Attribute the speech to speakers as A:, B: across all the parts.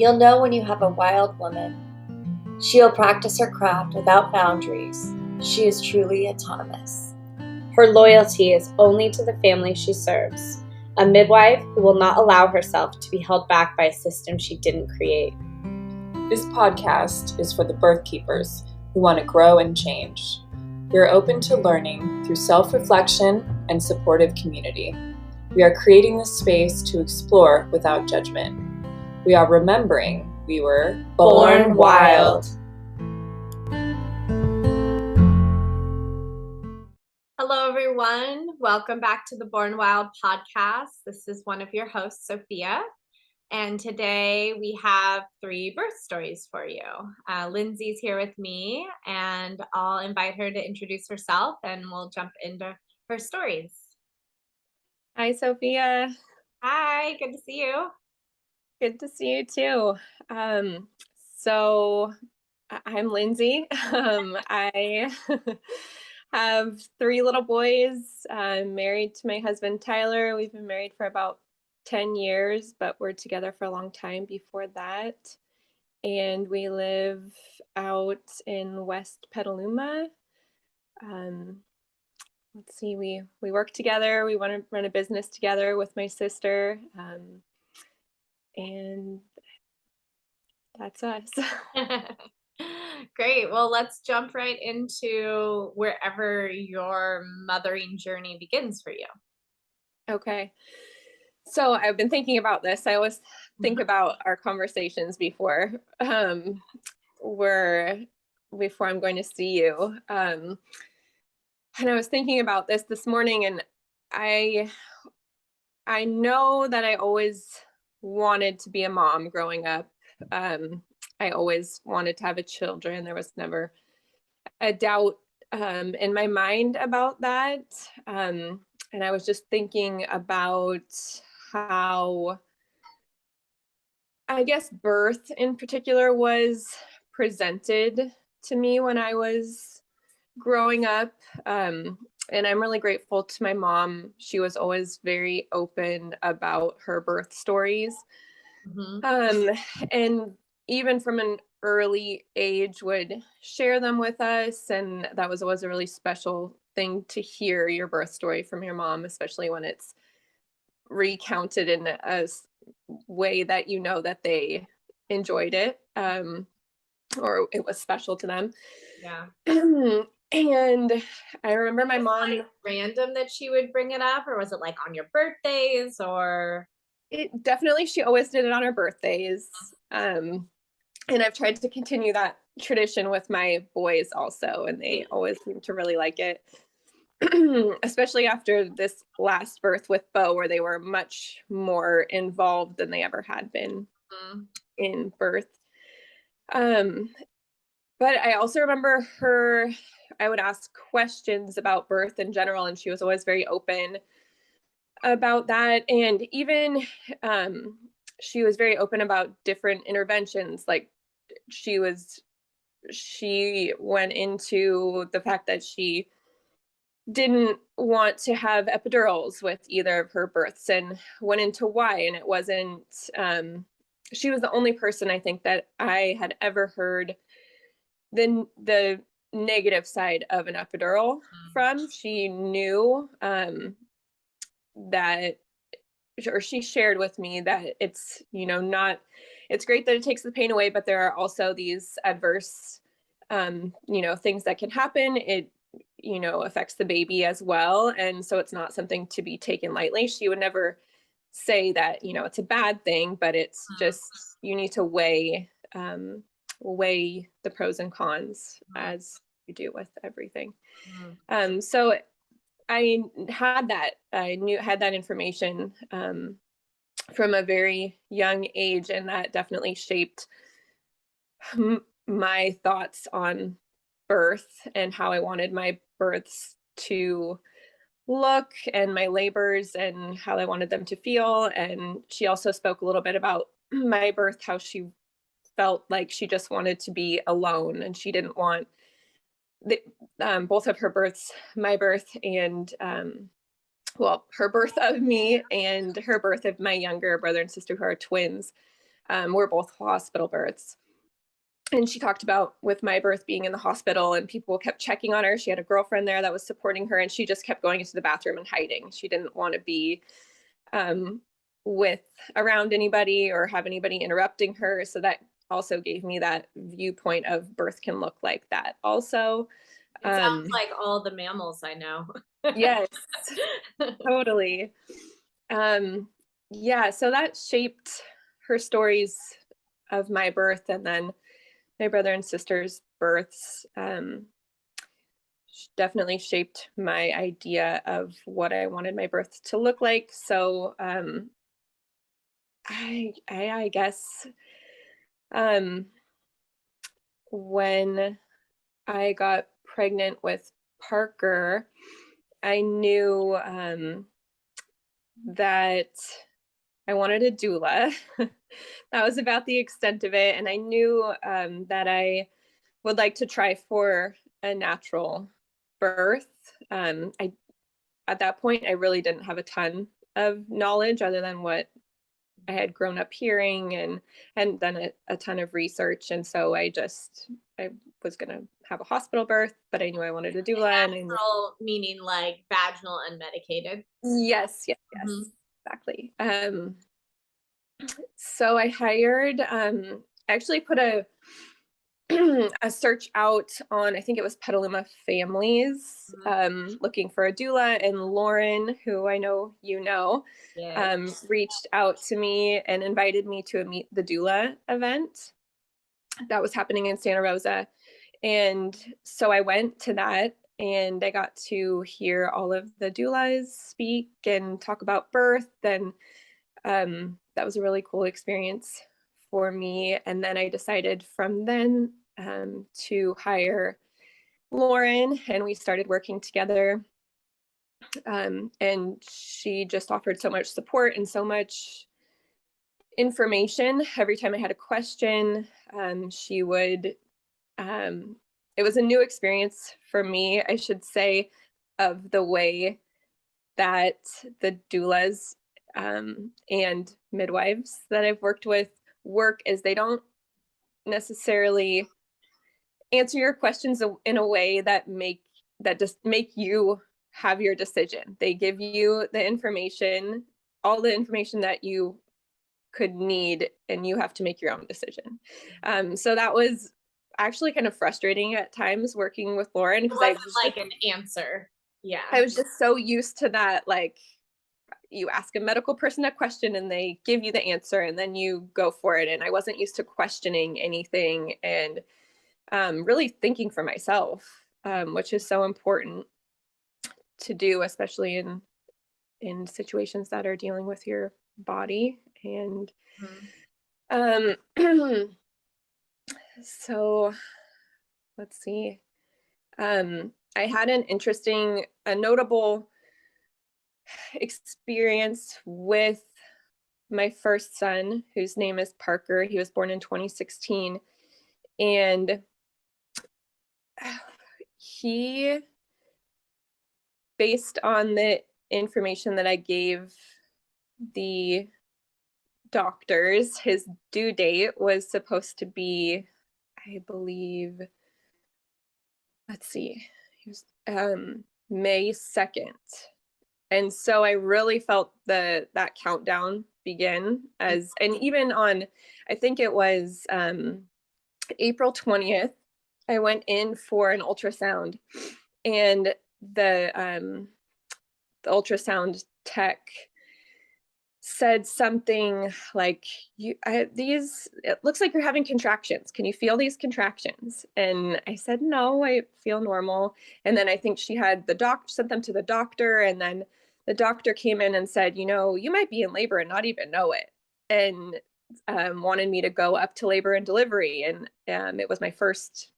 A: You'll know when you have a wild woman. She'll practice her craft without boundaries. She is truly autonomous. Her loyalty is only to the family she serves, a midwife who will not allow herself to be held back by a system she didn't create.
B: This podcast is for the birth keepers who want to grow and change. We are open to learning through self-reflection and supportive community. We are creating this space to explore without judgment. We are remembering we were
A: Born wild. Hello, everyone. Welcome back to the Born Wild podcast. This is one of your hosts, Sophia. And today we have 3 birth stories for you. Lindsay's here with me, and I'll invite her to introduce herself and we'll jump into her stories.
C: Hi, Sophia.
A: Hi, good to see you.
C: Good to see you too. So I'm Lindsay. I have 3 little boys. I'm married to my husband, Tyler. We've been married for about 10 years, but we're together for a long time before that. And we live out in West Petaluma. Let's see, we work together. We want to run a business together with my sister. And that's us.
A: Great. Well, let's jump right into wherever your mothering journey begins for you.
C: Okay. So I've been thinking about this. I always think about our conversations before I'm going to see you. And I was thinking about this morning, and I know that I always wanted to be a mom growing up. I always wanted to have a children. There was never a doubt in my mind about that. And I was just thinking about how, I guess, birth in particular was presented to me when I was growing up. And I'm really grateful to my mom. She was always very open about her birth stories. And even from an early age would share them with us. And that was always a really special thing to hear your birth story from your mom, especially when it's recounted in a way that you know that they enjoyed it, or it was special to them.
A: Yeah.
C: And I remember my mom.
A: Like random that she would bring it up, or was it like on your birthdays, or?
C: It definitely, she always did it on her birthdays. And I've tried to continue that tradition with my boys also, and they always seem to really like it. Especially after this last birth with Bo, where they were much more involved than they ever had been in birth. But I also remember I would ask questions about birth in general, and she was always very open about that. And even she was very open about different interventions. Like she went into the fact that she didn't want to have epidurals with either of her births, and went into why. And it wasn't, she was the only person I think that I had ever heard the negative side of an epidural from. She knew that, or she shared with me that it's, it's great that it takes the pain away, but there are also these adverse, things that can happen. It, affects the baby as well. And so it's not something to be taken lightly. She would never say that, it's a bad thing, but it's just, you need to weigh the pros and cons as you do with everything. So I had that information from a very young age, and that definitely shaped my thoughts on birth and how I wanted my births to look, and my labors, and how I wanted them to feel. And she also spoke a little bit about my birth, how she felt like she just wanted to be alone, and she didn't want both of her births, my birth and her birth of me and her birth of my younger brother and sister who are twins, were both hospital births. And she talked about with my birth being in the hospital and people kept checking on her. She had a girlfriend there that was supporting her, and she just kept going into the bathroom and hiding. She didn't want to be around anybody or have anybody interrupting her. So that also gave me that viewpoint of birth can look like that also.
A: It sounds like all the mammals I know.
C: Yes, totally. Yeah, so that shaped her stories of my birth, and then my brother and sister's births definitely shaped my idea of what I wanted my birth to look like. So I guess when I got pregnant with Parker, I knew that I wanted a doula. That was about the extent of it. And I knew that I would like to try for a natural birth. At that point, I really didn't have a ton of knowledge other than what I had grown up hearing, and hadn't done a ton of research. And so I was going to have a hospital birth, but I knew I wanted a doula.
A: Natural, meaning like vaginal unmedicated?
C: Yes, mm-hmm. Exactly. So I hired, actually put a search out on, I think it was Petaluma Families, looking for a doula, and Lauren, who I know yes. Reached out to me and invited me to a Meet the Doula event that was happening in Santa Rosa. And so I went to that, and I got to hear all of the doulas speak and talk about birth, and that was a really cool experience for me. And then I decided from then to hire Lauren, and we started working together. And she just offered so much support and so much information. Every time I had a question, she would, it was a new experience for me, I should say, of the way that the doulas and midwives that I've worked with work, is they don't necessarily answer your questions in a way that just make you have your decision. They give you the information, all the information that you could need, and you have to make your own decision. So that was actually kind of frustrating at times working with Lauren, because I was
A: like an answer. Yeah.
C: I was just so used to that, like, you ask a medical person a question and they give you the answer and then you go for it. And I wasn't used to questioning anything and really thinking for myself, which is so important to do, especially in situations that are dealing with your body. And so let's see. I had a notable experience with my first son, whose name is Parker. He was born in 2016. And he, based on the information that I gave the doctors, his due date was supposed to be, I believe, let's see, he was May 2nd. And so I really felt that countdown begin and even on, I think it was April 20th, I went in for an ultrasound, and the ultrasound tech said something like, it looks like you're having contractions. Can you feel these contractions? And I said, no, I feel normal. And then I think she had sent them to the doctor. And then the doctor came in and said, you might be in labor and not even know it. And wanted me to go up to labor and delivery. And it was my first,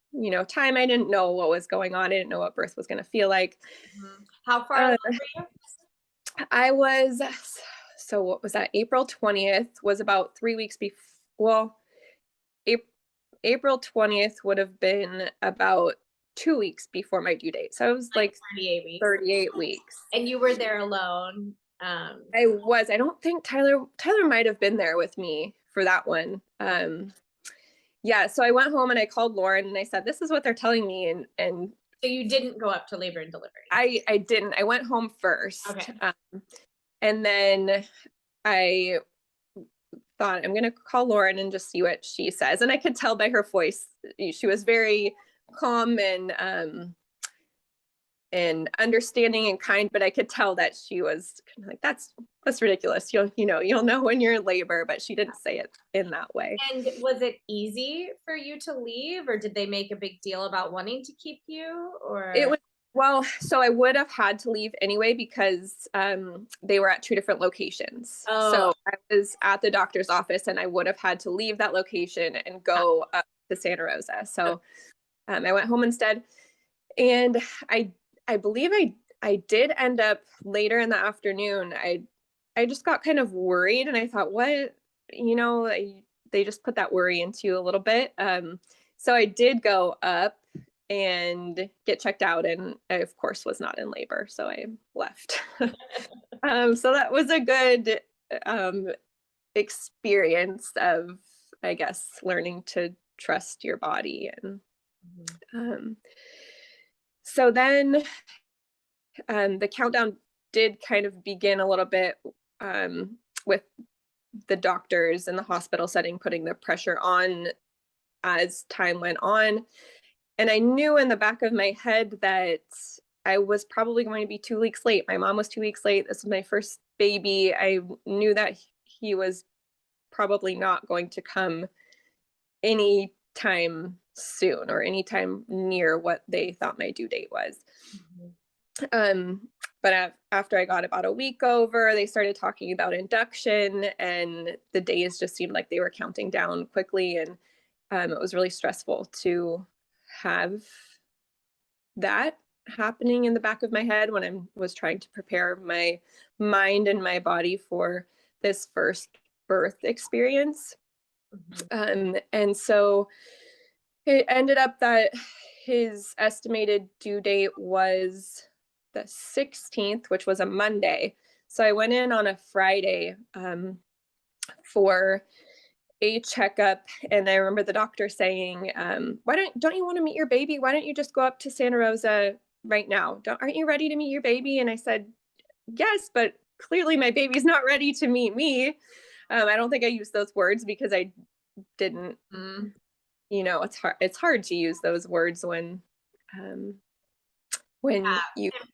C: time. I didn't know what was going on. I didn't know what birth was going to feel like.
A: How far along were you?
C: I was, so what was that? April 20th was about 3 weeks before. Well, April 20th would have been about 2 weeks before my due date. So I was like 38 weeks.
A: And you were there alone?
C: I was. I don't think Tyler might have been there with me for that one. Yeah, so I went home and I called Lauren and I said, this is what they're telling me. And
A: So you didn't go up to labor and delivery?
C: I didn't. I went home first.
A: Okay.
C: And then I thought, I'm going to call Lauren and just see what she says. And I could tell by her voice, she was very calm and understanding and kind, but I could tell that she was kind of like, that's ridiculous. You'll know when you're in labor, but she didn't say it in that way.
A: And was it easy for you to leave, or did they make a big deal about wanting to keep you? Or
C: it was, well, so I would have had to leave anyway because they were at 2 different locations.
A: Oh.
C: So I was at the doctor's office and I would have had to leave that location and go up to Santa Rosa. So I went home instead. And I believe I did end up later in the afternoon. I just got kind of worried and I thought, what, they just put that worry into you a little bit. So I did go up and get checked out, and I, of course, was not in labor. So I left. So that was a good experience of, I guess, learning to trust your body. And so then the countdown did kind of begin a little bit with the doctors in the hospital setting, putting the pressure on as time went on. And I knew in the back of my head that I was probably going to be 2 weeks late. My mom was 2 weeks late. This was my first baby. I knew that he was probably not going to come anytime soon or anytime near what they thought my due date was. But after I got about a week over, they started talking about induction, and the days just seemed like they were counting down quickly. And it was really stressful to have that happening in the back of my head when I was trying to prepare my mind and my body for this first birth experience. And so it ended up that his estimated due date was the 16th, which was a Monday. So I went in on a Friday for a checkup, and I remember the doctor saying, "Why don't you want to meet your baby? Why don't you just go up to Santa Rosa right now? Aren't you ready to meet your baby?" And I said, "Yes, but clearly my baby's not ready to meet me." I don't think I used those words because I didn't. It's hard to use those words when you
A: in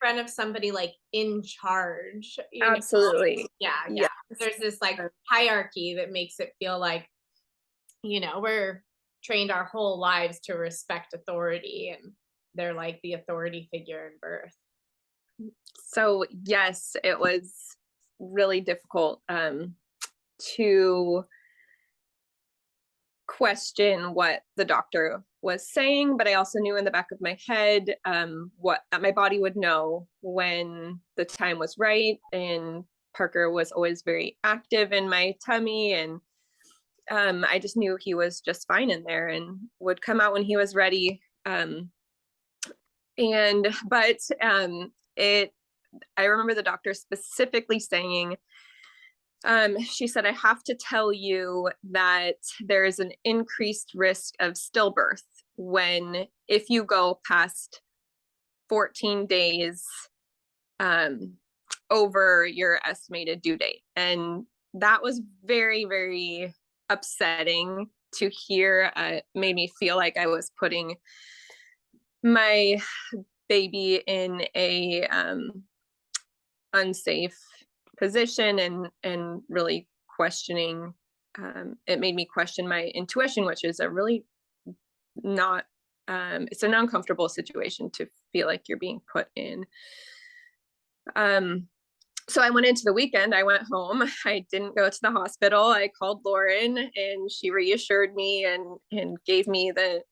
A: front of somebody like in charge.
C: Absolutely.
A: Yeah. There's this like hierarchy that makes it feel like, we're trained our whole lives to respect authority, and they're like the authority figure in birth.
C: So yes, it was really difficult to question what the doctor was saying, but I also knew in the back of my head what my body would know when the time was right. And Parker was always very active in my tummy, and I just knew he was just fine in there and would come out when he was ready. I remember the doctor specifically saying, she said, "I have to tell you that there is an increased risk of stillbirth if you go past 14 days over your estimated due date." And that was very, very upsetting to hear. It made me feel like I was putting my baby in a unsafe position and really questioning. It made me question my intuition, which is a really not it's an uncomfortable situation to feel like you're being put in. So I went into the weekend. I went home. I didn't go to the hospital. I called Lauren, and she reassured me and gave me the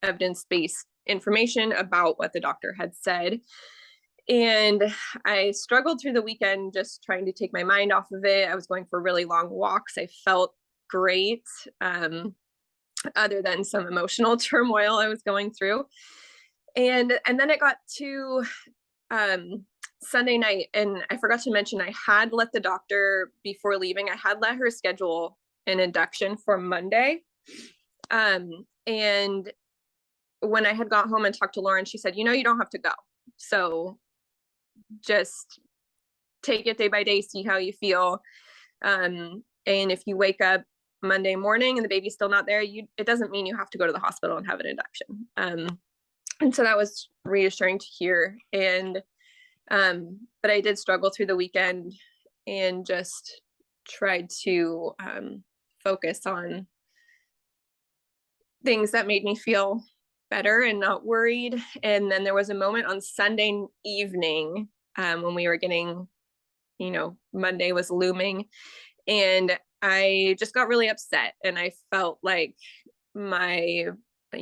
C: evidence-based information about what the doctor had said. And I struggled through the weekend just trying to take my mind off of it. I was going for really long walks. I felt great, other than some emotional turmoil I was going through. And then it got to Sunday night, and I forgot to mention, I had let the doctor, before leaving, I had let her schedule an induction for Monday. And when I had got home and talked to Lauren, she said, you don't have to go. So just take it day by day, see how you feel. And if you wake up Monday morning and the baby's still not there, it doesn't mean you have to go to the hospital and have an induction. And so that was reassuring to hear. And but I did struggle through the weekend and just tried to focus on things that made me feel better and not worried. And then there was a moment on Sunday evening when we were getting, Monday was looming, and I just got really upset, and I felt like why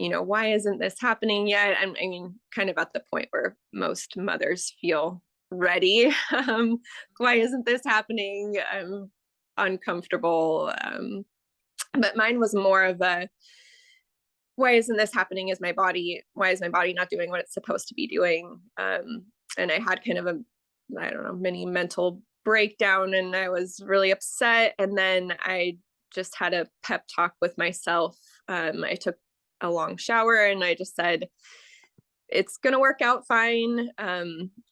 C: isn't this happening yet? I mean, kind of at the point where most mothers feel ready. Why isn't this happening? I'm uncomfortable. But mine was more of a, why isn't this happening? Why is my body not doing what it's supposed to be doing? And I had kind of a, mini mental breakdown, and I was really upset. And then I just had a pep talk with myself. I took a long shower, and I just said, it's going to work out fine.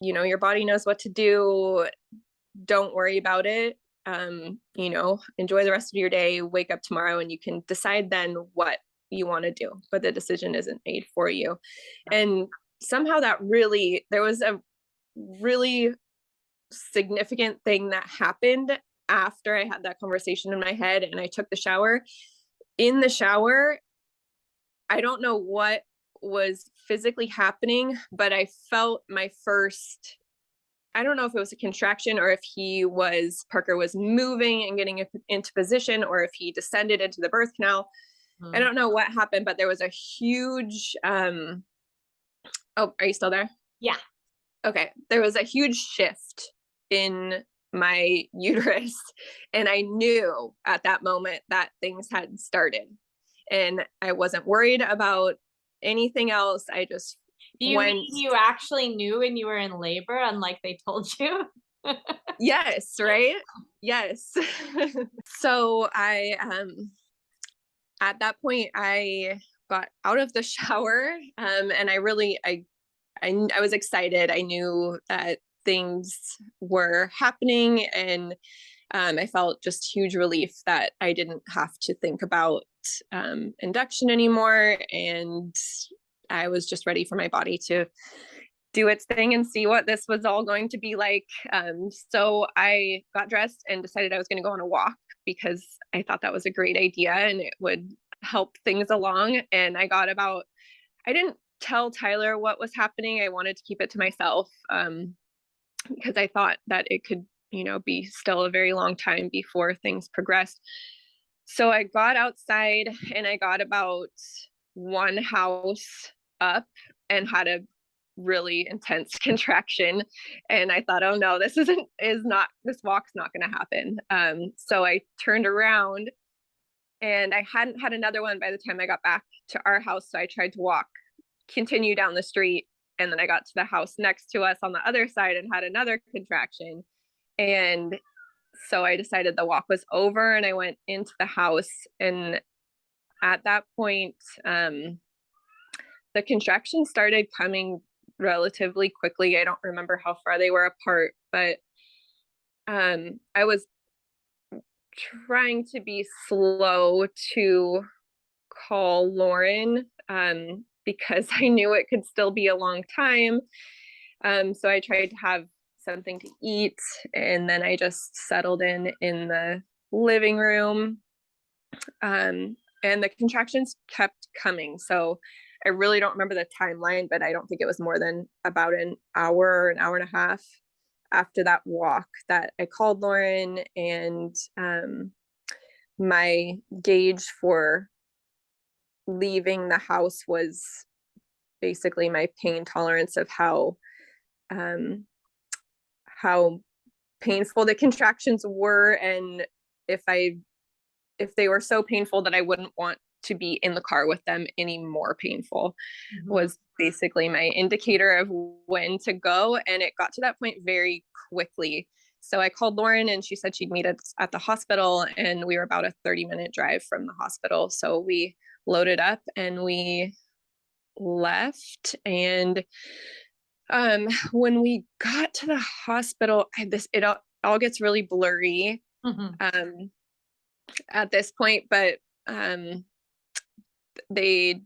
C: Your body knows what to do. Don't worry about it. Enjoy the rest of your day, wake up tomorrow, and you can decide then what you want to do, but the decision isn't made for you. And somehow there was a really significant thing that happened after I had that conversation in my head and I took the shower. In the shower, I don't know what was physically happening, but I felt I don't know if it was a contraction or if Parker was moving and getting into position, or if he descended into the birth canal. I don't know what happened, but there was a huge, oh, are you still there?
A: Yeah.
C: Okay. There was a huge shift in my uterus, and I knew at that moment that things had started, and I wasn't worried about anything else. I just
A: mean you actually knew when you were in labor, unlike they told you?
C: Yes, right? Yes. So I, at that point, I got out of the shower, and I was excited. I knew that things were happening, and I felt just huge relief that I didn't have to think about induction anymore, and I was just ready for my body to do its thing and see what this was all going to be like. So I got dressed and decided I was going to go on a walk because I thought that was a great idea and it would help things along. And I didn't tell Tyler what was happening. I wanted to keep it to myself because I thought that it could, be still a very long time before things progressed. So I got outside and I got about one house up and had a really intense contraction, and I thought, oh no, this walk's not going to happen. So I turned around, and I hadn't had another one by the time I got back to our house. So I tried to continue down the street, and then I got to the house next to us on the other side and had another contraction. And so I decided the walk was over, and I went into the house. And at that point, the contractions started coming relatively quickly. I don't remember how far they were apart, but I was trying to be slow to call Lauren because I knew it could still be a long time. So I tried to have something to eat, and then I just settled in the living room, and the contractions kept coming. So I really don't remember the timeline, but I don't think it was more than about an hour and a half after that walk that I called Lauren, and my gauge for leaving the house was basically my pain tolerance of how painful the contractions were, and if they were so painful that I wouldn't want to be in the car with them any more painful
A: Mm-hmm.
C: was basically my indicator of when to go. And it got to that point very quickly. So I called Lauren and she said she'd meet us at the hospital, and we were about a 30-minute drive from the hospital. So we loaded up and we left. And when we got to the hospital, it all gets really blurry at this point, but they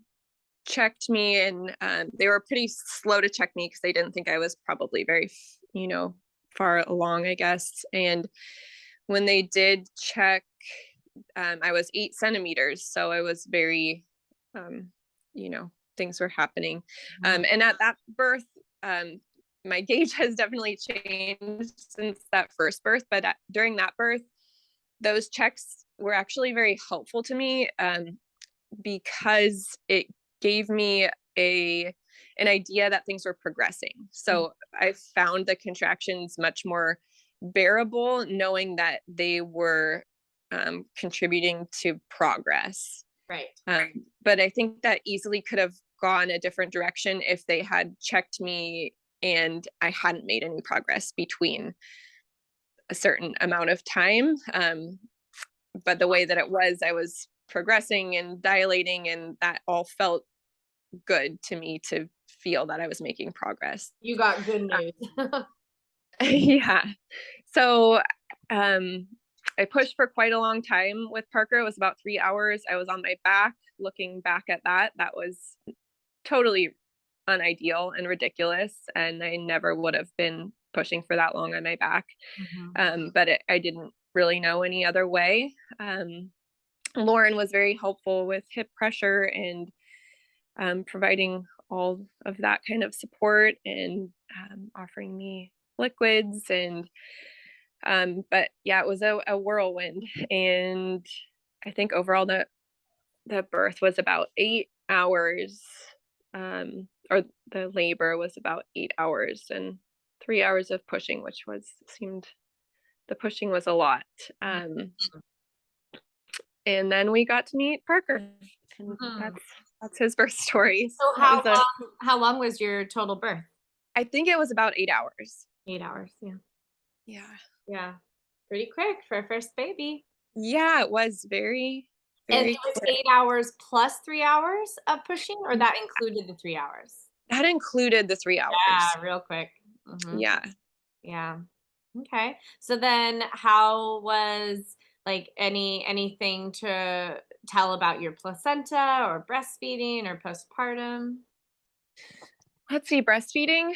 C: checked me, and they were pretty slow to check me because they didn't think I was probably very, far along, I guess. And when they did check, I was 8 centimeters. So I was very, things were happening. And at that birth, my gauge has definitely changed since that first birth. But during that birth, those checks were actually very helpful to me because it gave me an idea that things were progressing. So I found the contractions much more bearable, knowing that they were contributing to progress.
A: Right.
C: But I think that easily could have gone a different direction if they had checked me and I hadn't made any progress between a certain amount of time. But the way that it was, I was progressing and dilating, and that all felt good to me to feel that I was making progress.
A: You got good news.
C: Yeah. So I pushed for quite a long time with Parker. It was about 3 hours. I was on my back. Looking back at that was totally unideal and ridiculous. And I never would have been pushing for that long on my back. But I didn't really know any other way. Lauren was very helpful with hip pressure and providing all of that kind of support, and offering me liquids. And but yeah, it was a whirlwind. And I think overall the birth was about 8 hours, or the labor was about 8 hours, and 3 hours of pushing, which the pushing was a lot. And then we got to meet Parker, and that's his birth story.
A: So how long was your total birth?
C: I think it was about 8 hours.
A: 8 hours. Yeah.
C: Yeah.
A: Pretty quick for a first baby.
C: Yeah, it was very, very
A: And it was quick. 8 hours plus 3 hours of pushing, or that included the 3 hours?
C: That included the 3 hours.
A: Yeah, real quick.
C: Yeah.
A: Yeah. Okay. So then how was anything to tell about your placenta or breastfeeding or postpartum?
C: Let's see, breastfeeding.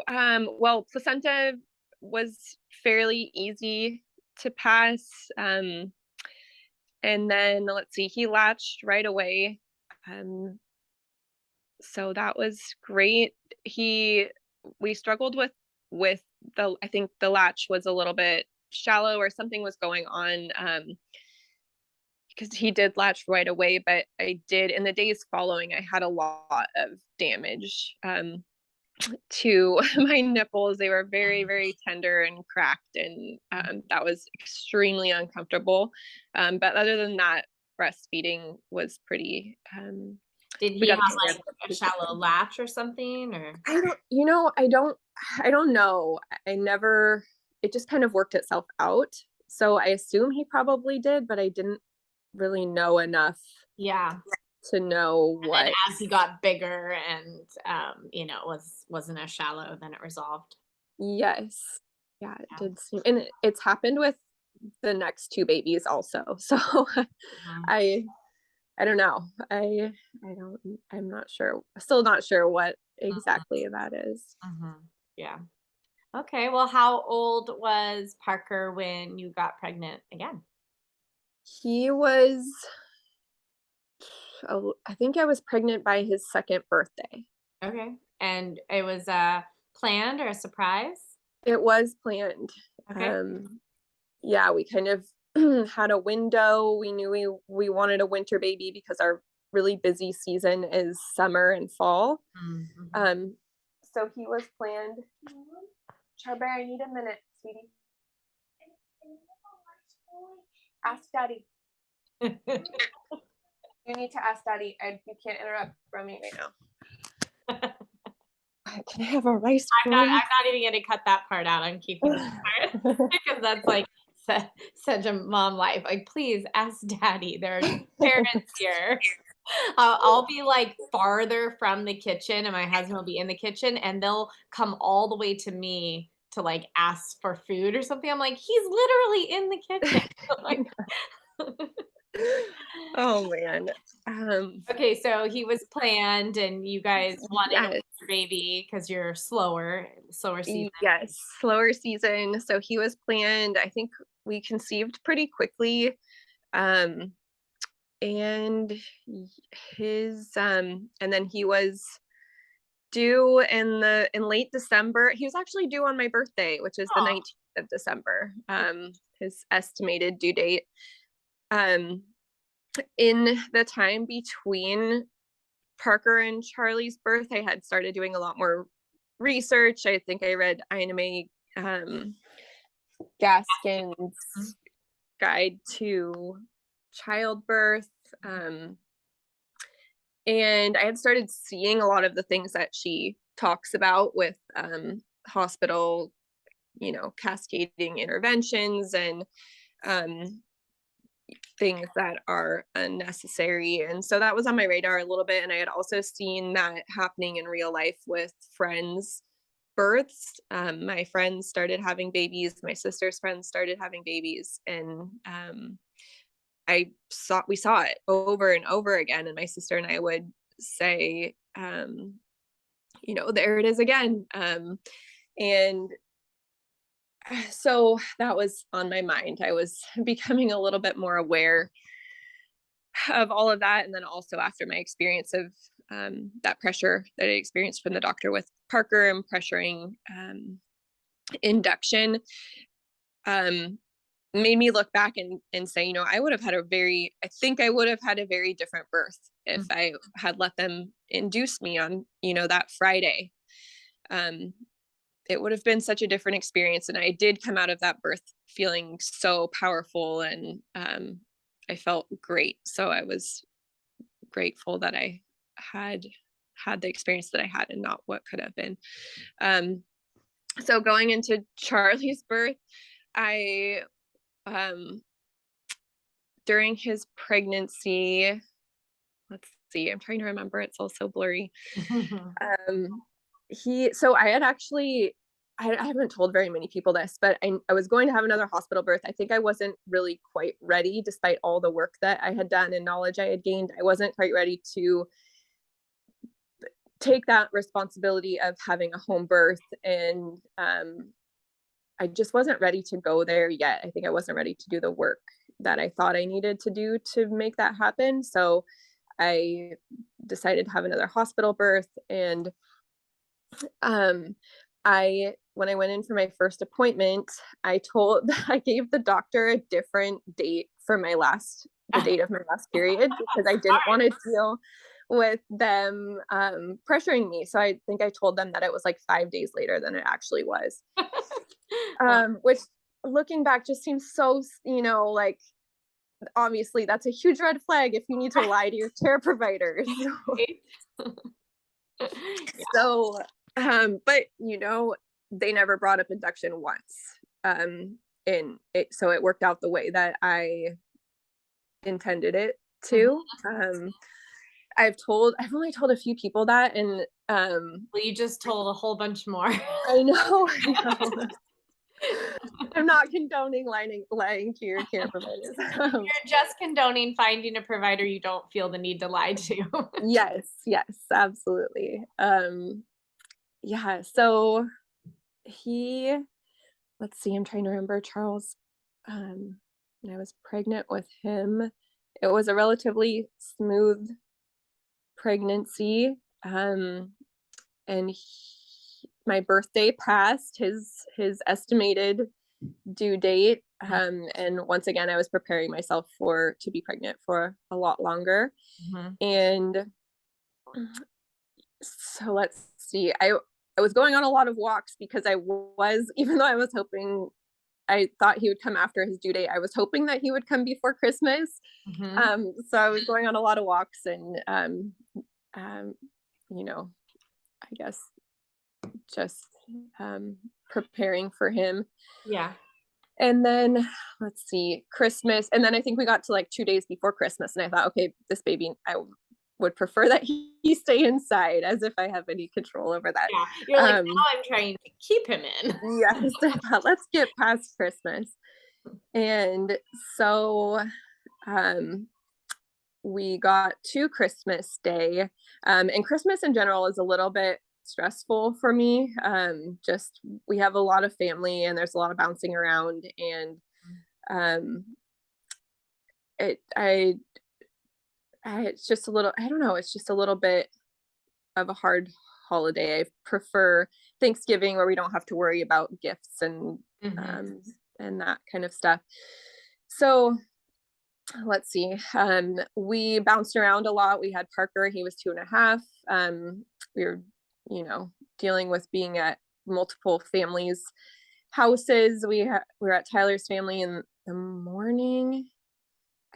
C: Well, placenta was fairly easy to pass. And then let's see, he latched right away. So that was great. We struggled with I think the latch was a little bit shallow, or something was going on, because he did latch right away, but I did, in the days following, I had a lot of damage to my nipples. They were very, very tender and cracked, and that was extremely uncomfortable. But other than that, breastfeeding was pretty
A: did he have a shallow latch or something, or?
C: I don't know. It just kind of worked itself out. So I assume he probably did, but I didn't really know enough.
A: Yeah.
C: To know what.
A: And as he got bigger and, wasn't as shallow, then it resolved.
C: Yes. Yeah, it did seem, and it's happened with the next 2 babies also. So I don't know. I'm not sure. Still not sure what exactly that is.
A: Yeah. Okay. Well, how old was Parker when you got pregnant again?
C: He was, I think I was pregnant by his 2nd birthday.
A: Okay. And it was planned or a surprise?
C: It was planned.
A: Okay.
C: Yeah, we kind of had a window. We knew we wanted a winter baby because our really busy season is summer and fall. So he was planned. Charbear, I need a minute, sweetie. Ask Daddy. You need to ask Daddy. You can't interrupt from me right now. Can I have a rice
A: I'm
C: bowl?
A: not even going to cut that part out. I'm keeping that part because that's like such a mom life. Like, please ask Daddy. There are parents here. I'll be like farther from the kitchen and my husband will be in the kitchen and they'll come all the way to me to like ask for food or something. I'm like, he's literally in the kitchen. Like,
C: oh man.
A: okay, so he was planned and you guys wanted a
C: Yes.
A: baby because you're slower season.
C: Yes, slower season. So he was planned. I think we conceived pretty quickly. And then he was due in late December. He was actually due on my birthday, which is the 19th of December. His estimated due date. In the time between Parker and Charlie's birth, I had started doing a lot more research. I think I read Ina Gaskin's Guide to Childbirth. And I had started seeing a lot of the things that she talks about with hospital, cascading interventions and things that are unnecessary. And so that was on my radar a little bit. And I had also seen that happening in real life with friends' births. My friends started having babies. My sister's friends started having babies. And we saw it over and over again. And my sister and I would say, there it is again. And so that was on my mind. I was becoming a little bit more aware of all of that. And then also after my experience of that pressure that I experienced from the doctor with Parker and pressuring induction, made me look back and say, I would have had a very different birth if I had let them induce me on, that Friday. It would have been such a different experience. And I did come out of that birth feeling so powerful and I felt great. So I was grateful that I had the experience that I had and not what could have been. So going into Charlie's birth, I during his pregnancy, let's see, I'm trying to remember, it's all so blurry. I haven't told very many people this, but I was going to have another hospital birth. I think I wasn't really quite ready, despite all the work that I had done and knowledge I had gained. I wasn't quite ready to take that responsibility of having a home birth. And I just wasn't ready to go there yet. I think I wasn't ready to do the work that I thought I needed to do to make that happen. So I decided to have another hospital birth. And when I went in for my first appointment, I gave the doctor a different date for the date of my last period, because I didn't want to deal with them pressuring me. So I think I told them that it was like 5 days later than it actually was. Which looking back just seems so, like, obviously that's a huge red flag if you need to lie to your care providers. So, but they never brought up induction once. So it worked out the way that I intended it to. I've only told a few people that, and
A: well, you just told a whole bunch more.
C: I know. I'm not condoning lying to your care providers.
A: You're just condoning finding a provider you don't feel the need to lie to.
C: Yes, absolutely. So let's see, I'm trying to remember Charles. And I was pregnant with him. It was a relatively smooth pregnancy. And my birthday passed his estimated due date. And once again, I was preparing myself to be pregnant for a lot longer. And so let's see, I was going on a lot of walks because even though I was hoping I thought he would come after his due date. I was hoping that he would come before Christmas. So I was going on a lot of walks and, you know, I guess just preparing for him.
A: Yeah.
C: And then let's see, Christmas. And then I think we got to like 2 days before Christmas. And I thought, okay, this baby, I would prefer that he stay inside, as if I have any control over that.
A: Yeah. You're like, now I'm trying to keep him in.
C: Yes. I thought, let's get past Christmas. And so we got to Christmas Day. And Christmas in general is a little bit stressful for me. Just we have a lot of family and there's a lot of bouncing around, and it's just a little, I don't know, it's just a little bit of a hard holiday. I prefer Thanksgiving, where we don't have to worry about gifts and that kind of stuff. So let's see. We bounced around a lot. We had Parker, he was 2.5. We were, dealing with being at multiple families' houses. We were at Tyler's family in the morning,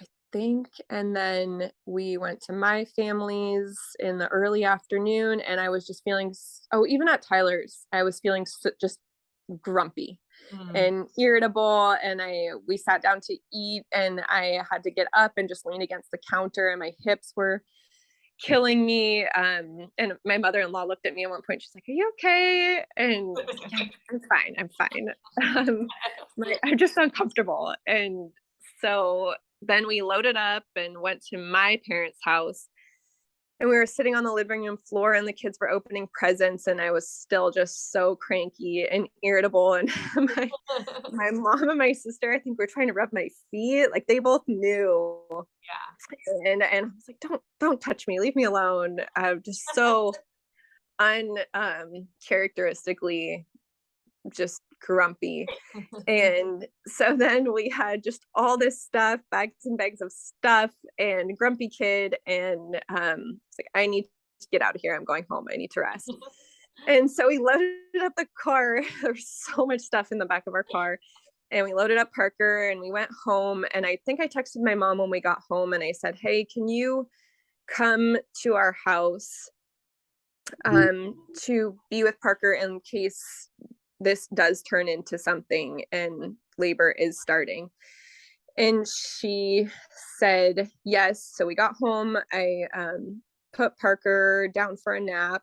C: I think, and then we went to my family's in the early afternoon, and I was just feeling, even at Tyler's, I was feeling just grumpy and irritable, and we sat down to eat, and I had to get up and just lean against the counter, and my hips were killing me. And my mother-in-law looked at me at one point. She's like, "Are you okay?" And yeah, I'm fine. I'm just uncomfortable. And so then we loaded up and went to my parents' house, and we were sitting on the living room floor, and the kids were opening presents, and I was still just so cranky and irritable. And my mom and my sister, I think, were trying to rub my feet. Like, they both knew. Yeah. And I was like, don't touch me, leave me alone. I'm just so uncharacteristically just grumpy. And so then we had just all this stuff, bags and bags of stuff, and grumpy kid, and it's like, I need to get out of here. I'm going home. I need to rest. And so we loaded up the car. There's so much stuff in the back of our car, and we loaded up Parker, and we went home. And I think I texted my mom when we got home, and I said, "Hey, can you come to our house to be with Parker in case this does turn into something and labor is starting?" And she said yes. So we got home. I put Parker down for a nap,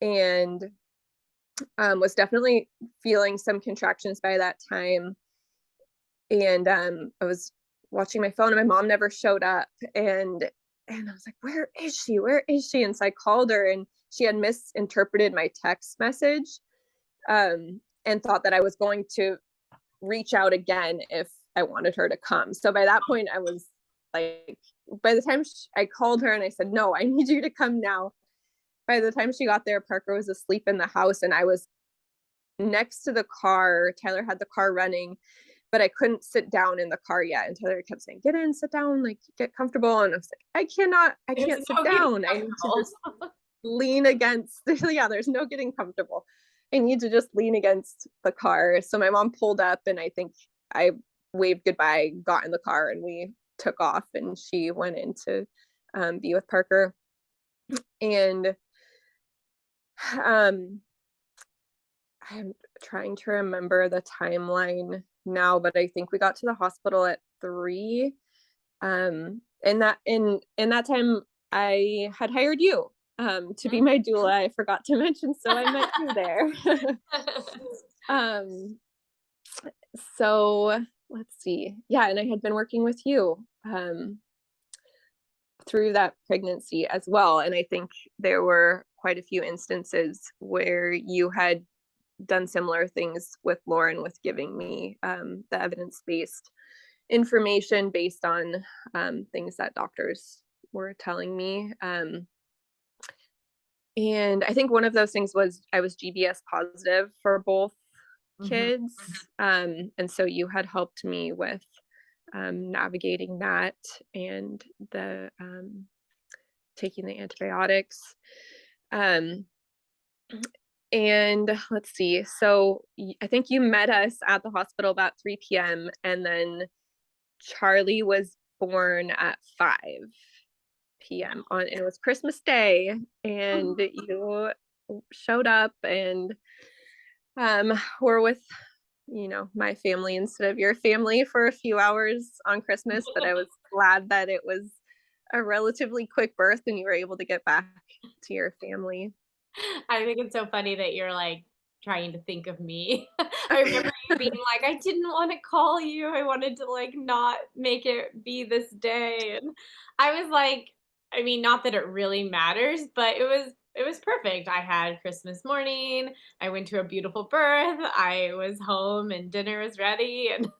C: and was definitely feeling some contractions by that time. And I was watching my phone, and my mom never showed up. And I was like, where is she? Where is she? And so I called her, and she had misinterpreted my text message, and thought that I was going to reach out again if I wanted her to come. So by that point, I was like, by the time I called her and I said, "No, I need you to come now." By the time she got there, Parker was asleep in the house, and I was next to the car. Tyler had the car running, but I couldn't sit down in the car yet. And Tyler kept saying, "Get in, sit down, like, get comfortable." And I was like, I can't sit down. I need to just lean against, yeah, there's no getting comfortable. I need to just lean against the car. So my mom pulled up, and I think I waved goodbye, got in the car, and we took off, and she went in to be with Parker. And I'm trying to remember the timeline now, but I think we got to the hospital at 3. And that in that time, I had hired you to be my doula. I forgot to mention, so I met you there. So let's see. Yeah, and I had been working with you through that pregnancy as well. And I think there were quite a few instances where you had done similar things with Lauren, with giving me the evidence-based information based on things that doctors were telling me. And I think one of those things was I was GBS positive for both kids. And so you had helped me with navigating that, and the taking the antibiotics. And let's see. So I think you met us at the hospital about 3 p.m. and then Charlie was born at 5 p.m. and it was Christmas Day, and you showed up and were with my family instead of your family for a few hours on Christmas, but I was glad that it was a relatively quick birth and you were able to get back to your family.
A: I think it's so funny that you're like trying to think of me. I remember you being like, I didn't want to call you. I wanted to like not make it be this day. And I was like, I mean, not that it really matters, but it was perfect. I had Christmas morning. I went to a beautiful birth. I was home and dinner was ready and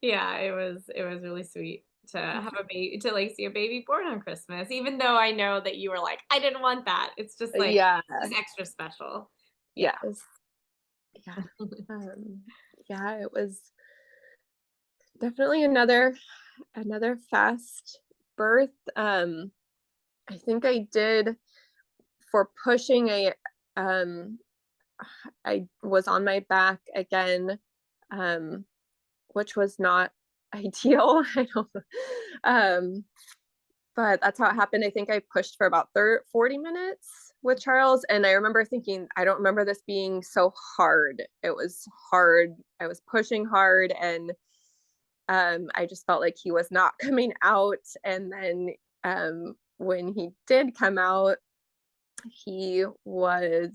A: yeah, it was really sweet to have a baby, to like see a baby born on Christmas, even though I know that you were like, I didn't want that. It's just like
C: Yeah.
A: it's extra special.
C: Yes. Yeah. Yeah, it was definitely another fast birth. I think I did for pushing I was on my back again, which was not ideal. I don't but that's how it happened. I think I pushed for about 40 minutes with Charles. And I remember thinking, I don't remember this being so hard. It was hard. I was pushing hard and I just felt like he was not coming out. And then when he did come out, he was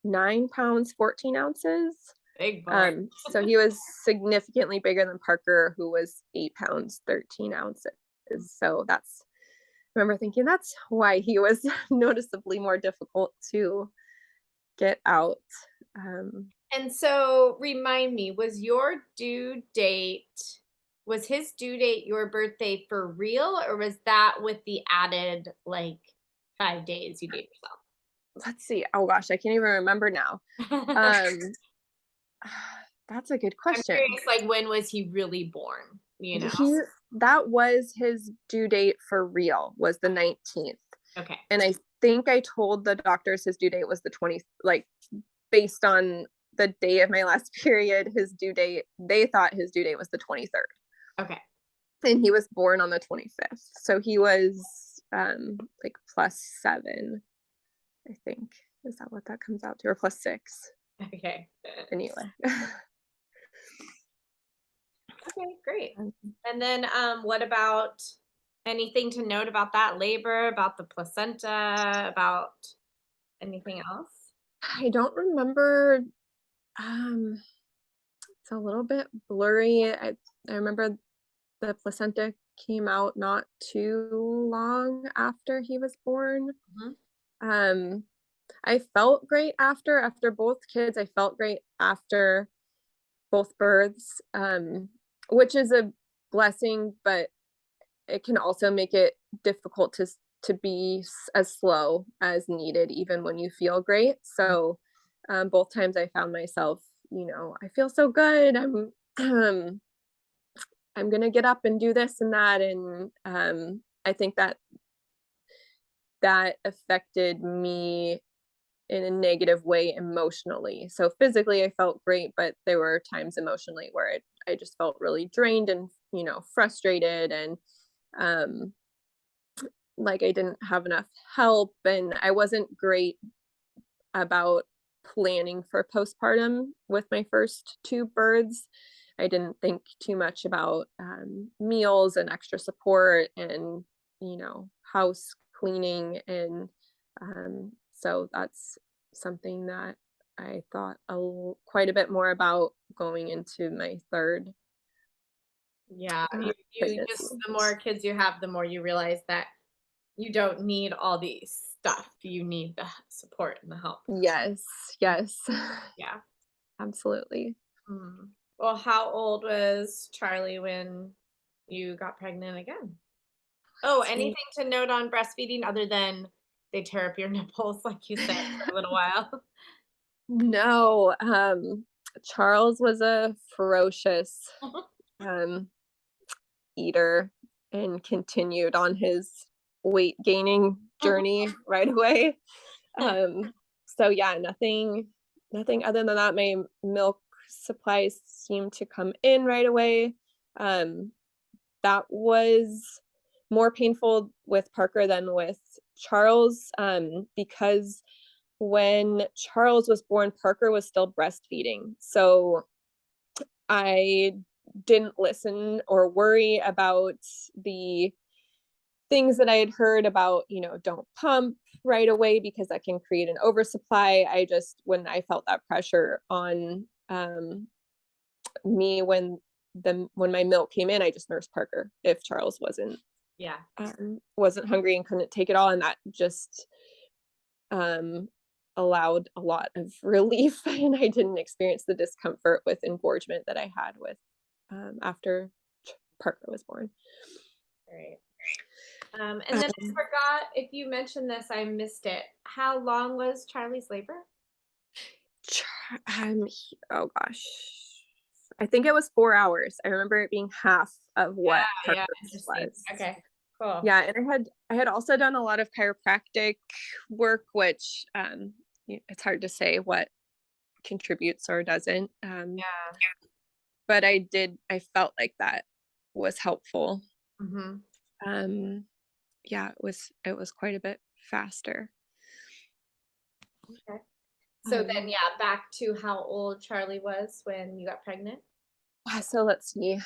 C: 9 pounds, 14 ounces.
A: Big boy.
C: So he was significantly bigger than Parker, who was 8 pounds, 13 ounces. So I remember thinking that's why he was noticeably more difficult to get out.
A: And so remind me, was his due date your birthday for real, or was that with the added like 5 days you gave yourself?
C: Let's see. Oh gosh, I can't even remember now. That's a good question.
A: I'm curious, like when was he really born?
C: That was his due date for real, was the 19th.
A: Okay.
C: And I think I told the doctors his due date was the 20th, like based on the day of my last period, they thought his due date was the 23rd.
A: Okay.
C: And he was born on the 25th. So he was like +7, I think. Is that what that comes out to? Or +6?
A: Okay.
C: Anyway.
A: Okay, great. And then what about anything to note about that labor, about the placenta, about anything else?
C: I don't remember. It's a little bit blurry. I remember the placenta came out not too long after he was born.
A: Mm-hmm.
C: I felt great after both kids. I felt great after both births, which is a blessing, but it can also make it difficult to be as slow as needed, even when you feel great. So both times I found myself, I feel so good. I'm gonna get up and do this and that, and I think that affected me in a negative way emotionally. So physically I felt great, but there were times emotionally where I just felt really drained and frustrated, and like I didn't have enough help, and I wasn't great about planning for postpartum with my first 2 births. I didn't think too much about meals and extra support and house cleaning, and so that's something that I thought quite a bit more about going into my third.
A: Yeah, you just, the more kids you have, the more you realize that you don't need all the stuff. You need the support and the help.
C: Yes.
A: Yeah.
C: Absolutely.
A: Well, how old was Charlie when you got pregnant again? Oh, anything to note on breastfeeding other than they tear up your nipples, like you said, for a little while?
C: No, Charles was a ferocious eater and continued on his weight gaining journey right away. So yeah, nothing other than that. My milk supplies seemed to come in right away. That was more painful with Parker than with Charles, because when Charles was born, Parker was still breastfeeding. So I didn't listen or worry about the things that I had heard about, don't pump right away because that can create an oversupply. When I felt that pressure on me when my milk came in, I just nursed Parker if Charles wasn't hungry and couldn't take it all, and that just allowed a lot of relief, and I didn't experience the discomfort with engorgement that I had with after Parker was born.
A: Right. And then I forgot if you mentioned this, I missed it. How long was Charlie's labor?
C: Oh gosh, I think it was 4 hours. I remember it being half of what Parker's was.
A: Okay, cool.
C: Yeah, and I had also done a lot of chiropractic work, which it's hard to say what contributes or doesn't. But I felt like that was helpful. Mm-hmm. Yeah, it was quite a bit faster.
A: Okay. So then, back to how old Charlie was when you got pregnant.
C: So let's see.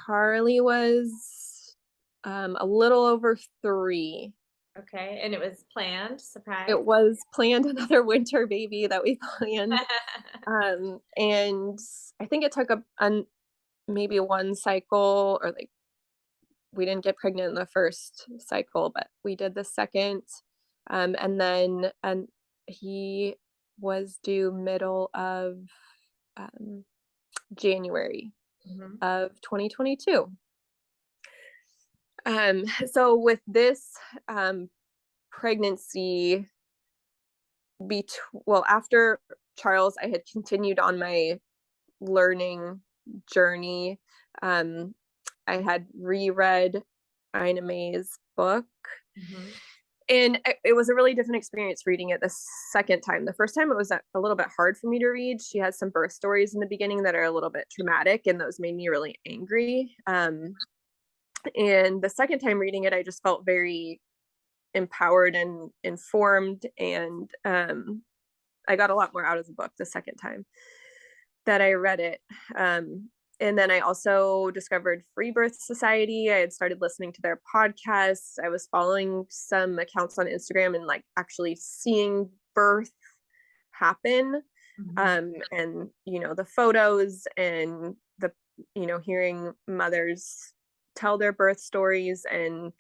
C: Charlie was a little over 3.
A: Okay, and it was planned, surprise.
C: It was planned, another winter baby that we planned. And I think it took maybe one cycle, or like we didn't get pregnant in the first cycle, but we did the second. And then he was due middle of January of 2022. So with this pregnancy, after Charles, I had continued on my learning journey. I had reread Ina May's book. And it was a really different experience reading it the second time. The first time it was a little bit hard for me to read. She has some birth stories in the beginning that are a little bit traumatic, and those made me really angry. And the second time reading it, I just felt very empowered and informed, and I got a lot more out of the book the second time that I read it. And then I also discovered Free Birth Society. I had started listening to their podcasts. I was following some accounts on Instagram and actually seeing birth happen. And, the photos and the, hearing mothers tell their birth stories, and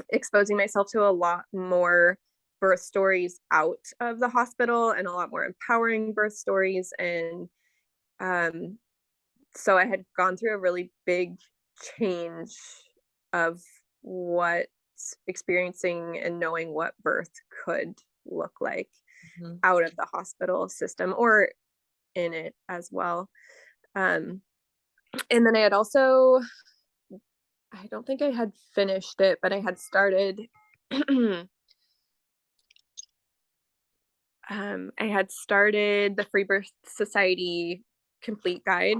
C: exposing myself to a lot more birth stories out of the hospital and a lot more empowering birth stories. And so I had gone through a really big change of what experiencing and knowing what birth could look like out of the hospital system, or in it as well. And then I had also, I don't think I had finished it, but I had started the Free Birth Society complete guide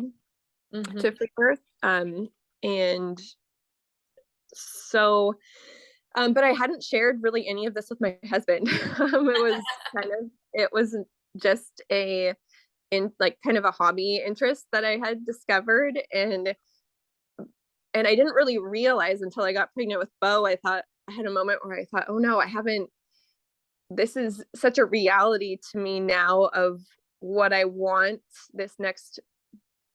C: to free birth. And so, but I hadn't shared really any of this with my husband. It was just kind of a hobby interest that I had discovered. And I didn't really realize until I got pregnant with Bo. I had a moment where I thought, oh no, this is such a reality to me now of what I want this next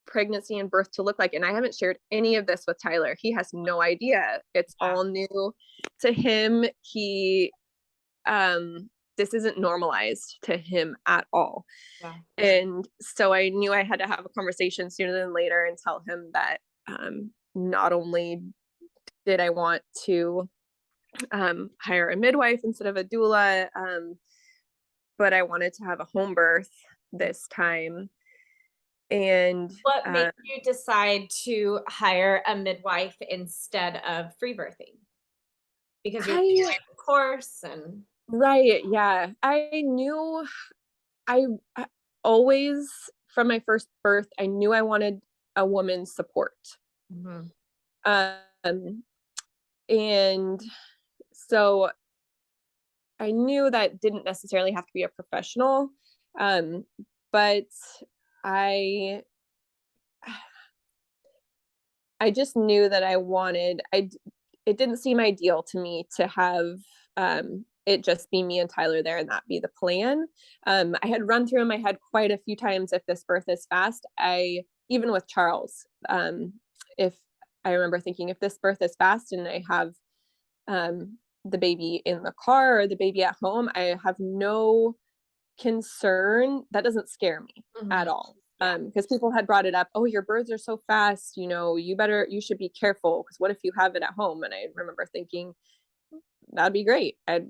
C: pregnancy and birth to look like. And I haven't shared any of this with Tyler. He has no idea. It's all new to him. This isn't normalized to him at all. Yeah. And so I knew I had to have a conversation sooner than later and tell him that not only did I want to hire a midwife instead of a doula, but I wanted to have a home birth this time. And
A: what made you decide to hire a midwife instead of free birthing? Because you're doing a course and
C: Right. Yeah. I knew I always, from my first birth, I knew I wanted a woman's support.
A: Mhm.
C: Um, and so I knew that didn't necessarily have to be a professional. Um, but I I just knew that it didn't seem ideal to me to have it just be me and Tyler there and that be the plan. I had run through in my head quite a few times, if this birth is fast, even with Charles, if I remember thinking, if this birth is fast and I have the baby in the car or the baby at home, I have no concern. That doesn't scare me at
A: Mhm.
C: all.
A: Yeah.
C: Because people had brought it up, oh, your births are so fast, you should be careful, because what if you have it at home? And I remember thinking, that'd be great. It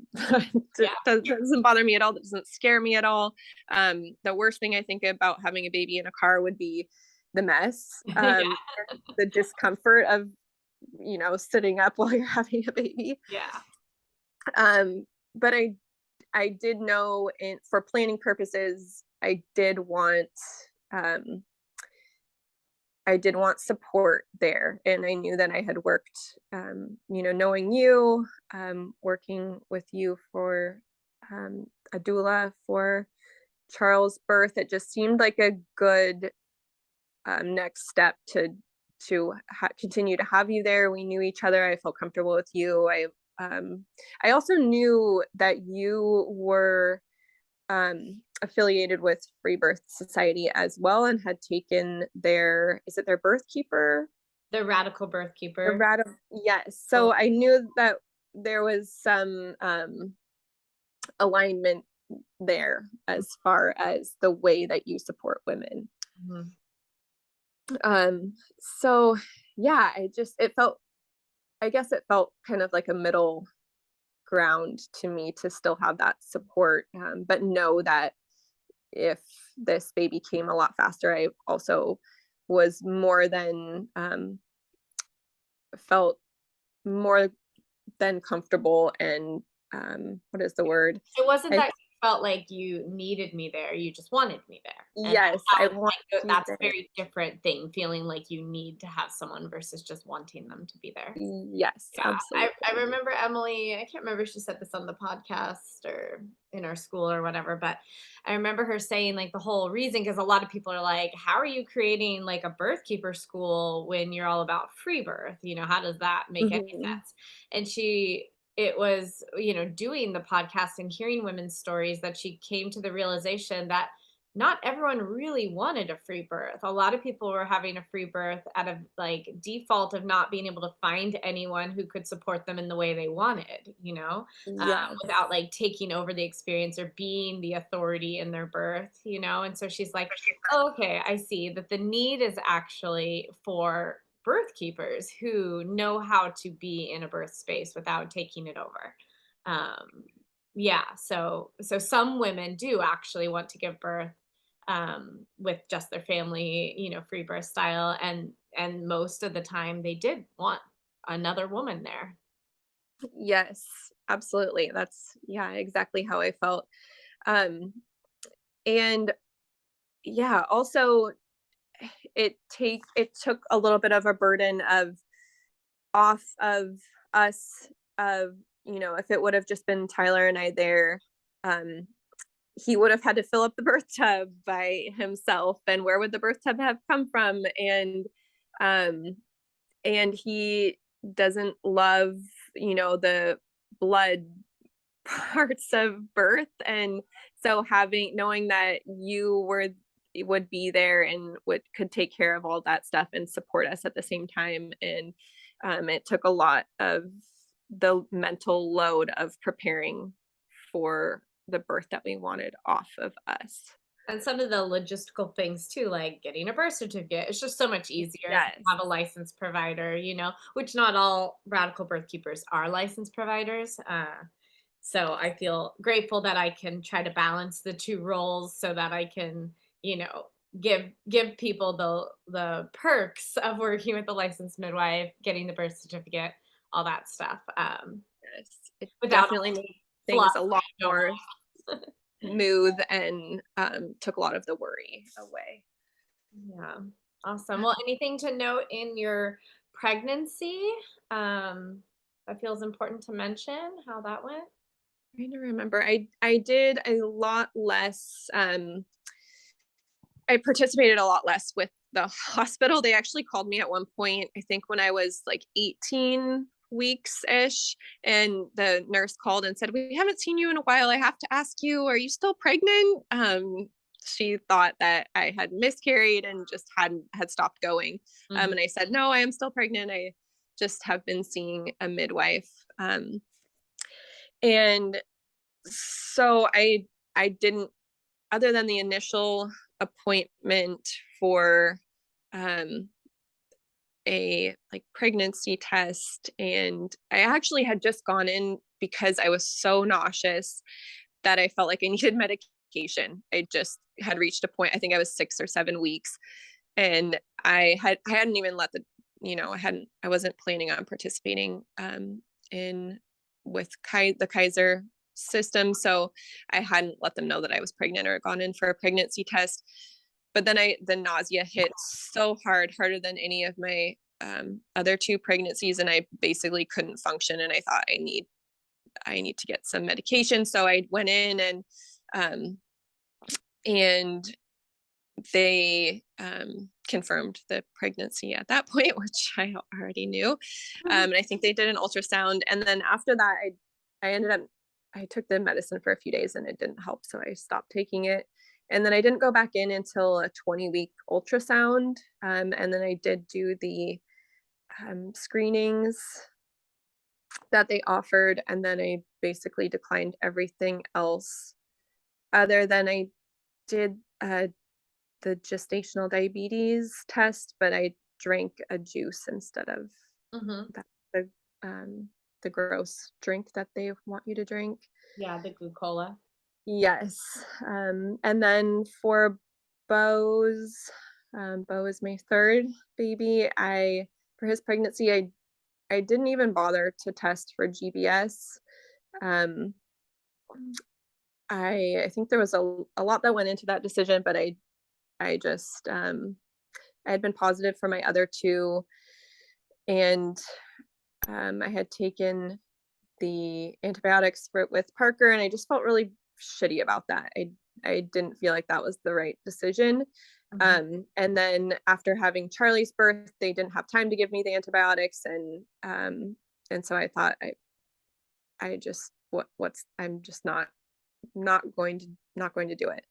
A: Yeah.
C: doesn't bother me at all. That doesn't scare me at all. The worst thing I think about having a baby in a car would be the mess,
A: Yeah.
C: the discomfort of, sitting up while you're having a baby.
A: Yeah.
C: But I did know, for planning purposes, um, I did want support there. And I knew that I had worked, knowing you, working with you for a doula for Charles' birth. It just seemed like a good next step to continue to have you there. We knew each other. I felt comfortable with you. I also knew that you were affiliated with Free Birth Society as well, and had taken is it their birthkeeper?
A: The Radical
C: The
A: Birthkeeper
C: radical, yes.
A: School.
C: So I knew that there was some alignment there as far as the way that you support women.
A: Mhm.
C: So yeah, I guess it felt kind of like a middle ground to me to still have that support, but know that if this baby came a lot faster, I also was felt more than comfortable, and what is the word?
A: It wasn't
C: I
A: that you felt like you needed me there, you just wanted me there, and
C: Yes,
A: that
C: I
A: sounds
C: want
A: like
C: you
A: that's a
C: there.
A: very different thing, feeling like you need to have someone versus just wanting them to be there.
C: Yes,
A: Yeah, I
C: absolutely.
A: remember Emily, I can't remember if she said this on the podcast or in our school or whatever, but I remember her saying like the whole reason, because a lot of people are like, how are you creating like a birth keeper school when you're all about free birth? How does that make any
C: Mhm.
A: sense? And it was, doing the podcast and hearing women's stories that she came to the realization that not everyone really wanted a free birth. A lot of people were having a free birth out of like default of not being able to find anyone who could support them in the way they wanted,
C: Yes.
A: without like taking over the experience or being the authority in their birth. And so she's like, oh, okay, I see that the need is actually for birth keepers who know how to be in a birth space without taking it over. Um, yeah, so some women do actually want to give birth with just their family, free birth style, and most of the time they did want another woman there.
C: Yes, absolutely. That's, yeah, exactly how I felt. Um, and yeah, also it took a little bit of a burden of off of us, of, if it would have just been Tyler and I there, um, he would have had to fill up the birth tub by himself, and where would the birth tub have come from? Um, and he doesn't love, the blood parts of birth. And so knowing that would be there and could take care of all that stuff and support us at the same time. And it took a lot of the mental load of preparing for the birth that we wanted off of us.
A: And some of the logistical things too, like getting a birth certificate, it's just so much easier if you
C: Yes.
A: have a licensed provider, which not all radical birth keepers are licensed providers. So I feel grateful that I can try to balance the two roles so that I can, you know, give people the perks of working with a licensed midwife, getting the birth certificate, all that stuff.
C: Yes, it
A: Without
C: definitely made things a lot more smooth and took a lot of the worry away.
A: Yeah. Awesome. Well, anything to note in your pregnancy that feels important to mention how that went?
C: Trying to remember. I did a lot less. I participated a lot less with the hospital. They actually called me at one point, I think when I was like 18 weeks ish, and the nurse called and said, "We haven't seen you in a while. I have to ask you, are you still pregnant?" She thought that I had miscarried and just had stopped going.
A: Mm-hmm.
C: And I said, "No, I am still pregnant. I just have been seeing a midwife." And so I didn't, other than the initial appointment for a like pregnancy test, and I actually had just gone in because I was so nauseous that I felt like I needed medication. I just had reached a point, I think I was 6 or 7 weeks, and I hadn't even let the, I wasn't planning on participating in with the Kaiser system, so I hadn't let them know that I was pregnant or gone in for a pregnancy test. But then the nausea hit so hard, harder than any of my other 2 pregnancies, and I basically couldn't function. And I thought I need to get some medication. So I went in and they confirmed the pregnancy at that point, which I already knew. And I think they did an ultrasound, and then after that, I took the medicine for a few days and it didn't help, so I stopped taking it. And then I didn't go back in until a 20-week ultrasound. And then I did do the screenings that they offered. And then I basically declined everything else, other than I did the gestational diabetes test, but I drank a juice instead of the gross drink that they want you to drink.
A: Yeah, the glucola.
C: Yes. And then for Bo's, Bo is my 3rd baby. For his pregnancy, I didn't even bother to test for GBS. I think there was a lot that went into that decision, but I just, I had been positive for my other 2, and I had taken the antibiotics with Parker, and I just felt really shitty about that. I didn't feel like that was the right decision. And then after having Charlie's birth, they didn't have time to give me the antibiotics, and so I thought I'm just not going to do it.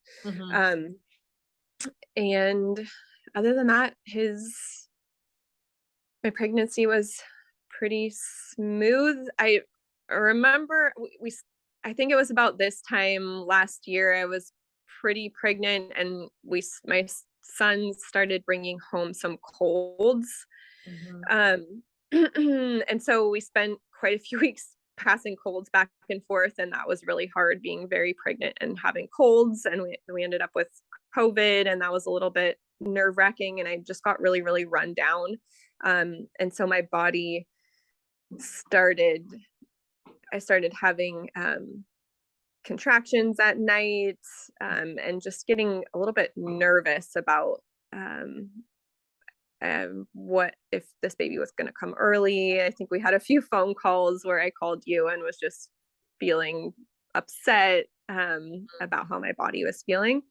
C: And other than that, my pregnancy was pretty smooth. I remember I think it was about this time last year, I was pretty pregnant, and my son started bringing home some colds. And so we spent quite a few weeks passing colds back and forth, and that was really hard, being very pregnant and having colds. And we ended up with COVID, and that was a little bit nerve-wracking, and I just got really, really run down. And so my body I started having contractions at night, and just getting a little bit nervous about what if this baby was going to come early. I think we had a few phone calls where I called you and was just feeling upset about how my body was feeling.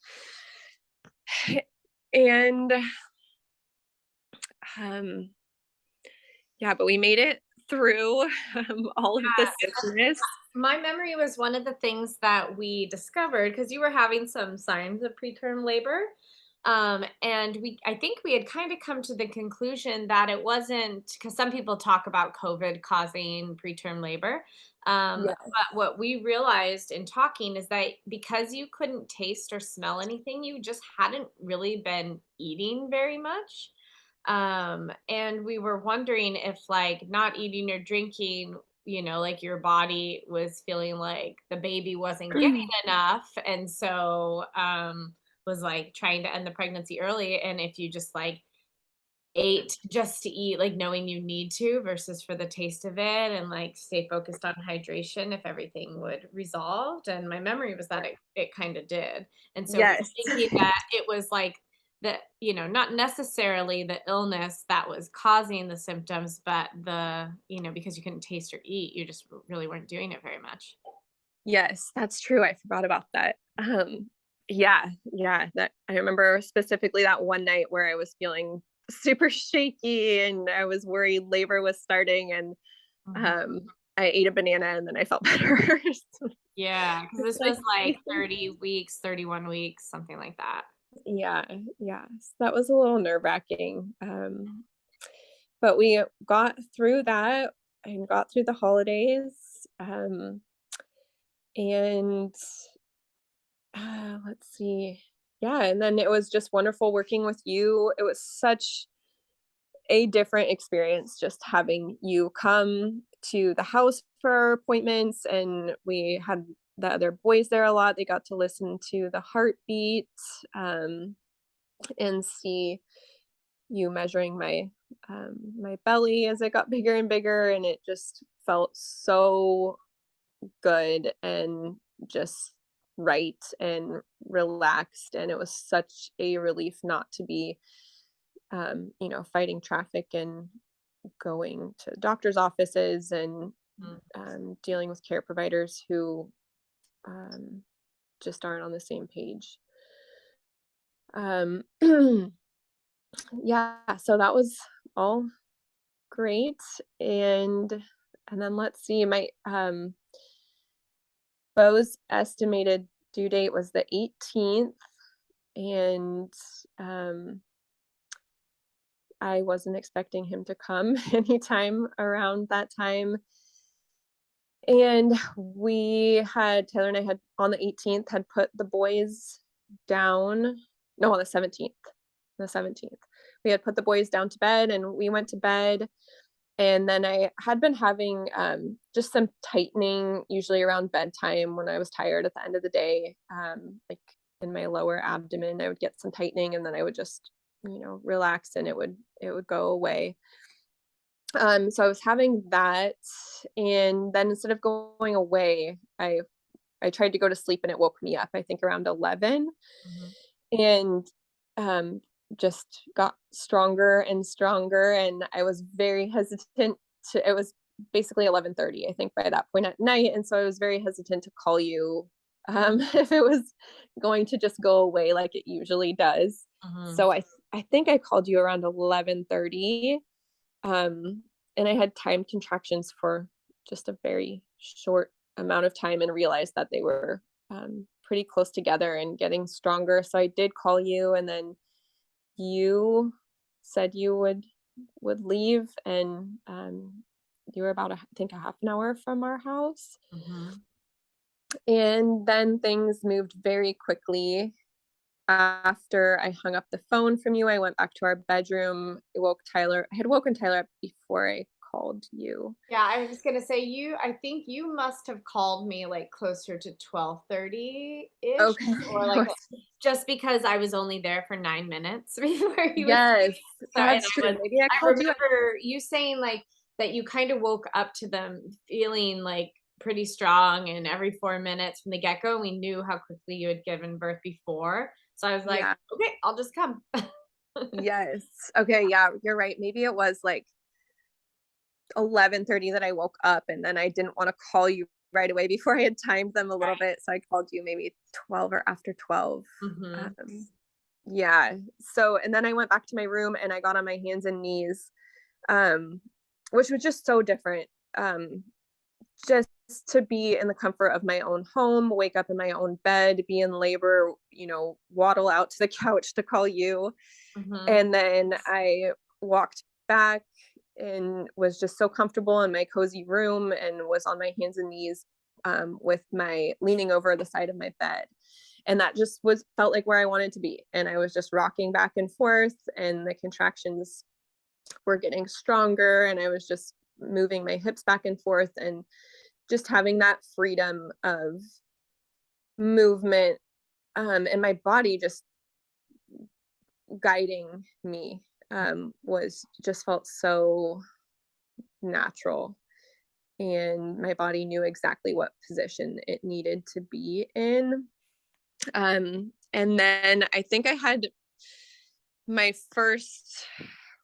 C: And but we made it through all of the sickness.
A: My memory was one of the things that we discovered, because you were having some signs of preterm labor. And I think we had kind of come to the conclusion that it wasn't, because some people talk about COVID causing preterm labor. But what we realized in talking is that because you couldn't taste or smell anything, you just hadn't really been eating very much. And we were wondering if like not eating or drinking, like your body was feeling like the baby wasn't getting enough. And so, was like trying to end the pregnancy early. And if you just like ate just to eat, like knowing you need to versus for the taste of it, and like stay focused on hydration if everything would resolved. And my memory was that it kind of did. And so
C: Yes.
A: thinking that it was like the, not necessarily the illness that was causing the symptoms, but the, because you couldn't taste or eat, you just really weren't doing it very much.
C: Yes, that's true. I forgot about that. Yeah, that I remember specifically that one night where I was feeling super shaky and I was worried labor was starting, and
A: Mhm.
C: um I ate a banana and then I felt better.
A: Yeah, because this
C: So
A: was
C: I
A: like
C: think
A: 30 weeks, 31 weeks, something like that.
C: yeah, so that was a little nerve-wracking. But we got through that and got through the holidays. And let's see. Yeah, and then it was just wonderful working with you. It was such a different experience just having you come to the house for our appointments, and we had the other boys there a lot. They got to listen to the heartbeat, and see you measuring my belly as it got bigger and bigger, and it just felt so good and just right and relaxed, and it was such a relief not to be fighting traffic and going to doctor's offices and
A: Mm.
C: dealing with care providers who um, just aren't on the same page. um, yeah, so that was all great. And then let's see, my Bo's estimated due date was the 18th, and I wasn't expecting him to come anytime around that time. And Taylor and I had on the 18th had put the boys down. No, on the 17th. The 17th. We had put the boys down to bed and we went to bed. And then I had been having just some tightening, usually around bedtime when I was tired at the end of the day, like in my lower abdomen. I would get some tightening, and then I would just, relax, and it would go away. So I was having that, and then instead of going away, I tried to go to sleep, and it woke me up. I think around 11,
A: Mhm.
C: and just got stronger and stronger, and I was very hesitant to. It was basically 11:30, I think, by that point at night, and so I was very hesitant to call you if it was going to just go away like it usually does.
A: Mhm.
C: So I think I called you around 11:30, and I had time contractions for just a very short amount of time and realized that they were pretty close together and getting stronger. So I did call you, and then you said you would leave, and you were about I think a half an hour from our house.
A: Mhm.
C: And then things moved very quickly. After I hung up the phone from you, I went back to our bedroom. I had woken Tyler up before I called you.
A: Yeah, I was just gonna say I think you must have called me like closer to 12:30-ish,
C: Okay.
A: or like just because I was only there for 9 minutes before he was
C: Yes,
A: leaving. So, and
C: that's true. Maybe I
A: I
C: called you.
A: remember you saying like that you kind of woke up to them feeling like pretty strong, and every 4 minutes from the get-go, we knew how quickly you had given birth before. So I was like,
C: Yeah.
A: okay, I'll just come.
C: Yes. Okay. Yeah, you're right. Maybe it was like 11:30 that I woke up, and then I didn't want to call you right away before I had timed them a little bit. So I called you maybe 12 or after 12.
A: Hmm.
C: Um, yeah. So, and then I went back to my room and I got on my hands and knees, um, which was just so different. Just to be in the comfort of my own home, wake up in my own bed, be in labor, waddle out to the couch to call you.
A: Hmm.
C: And then I walked back and was just so comfortable in my cozy room and was on my hands and knees, with my leaning over the side of my bed. And that just felt like where I wanted to be. And I was just rocking back and forth, and the contractions were getting stronger, and I was just moving my hips back and forth and just having that freedom of movement, and my body just guiding me. was just felt so natural, and my body knew exactly what position it needed to be in. And then I think I had my first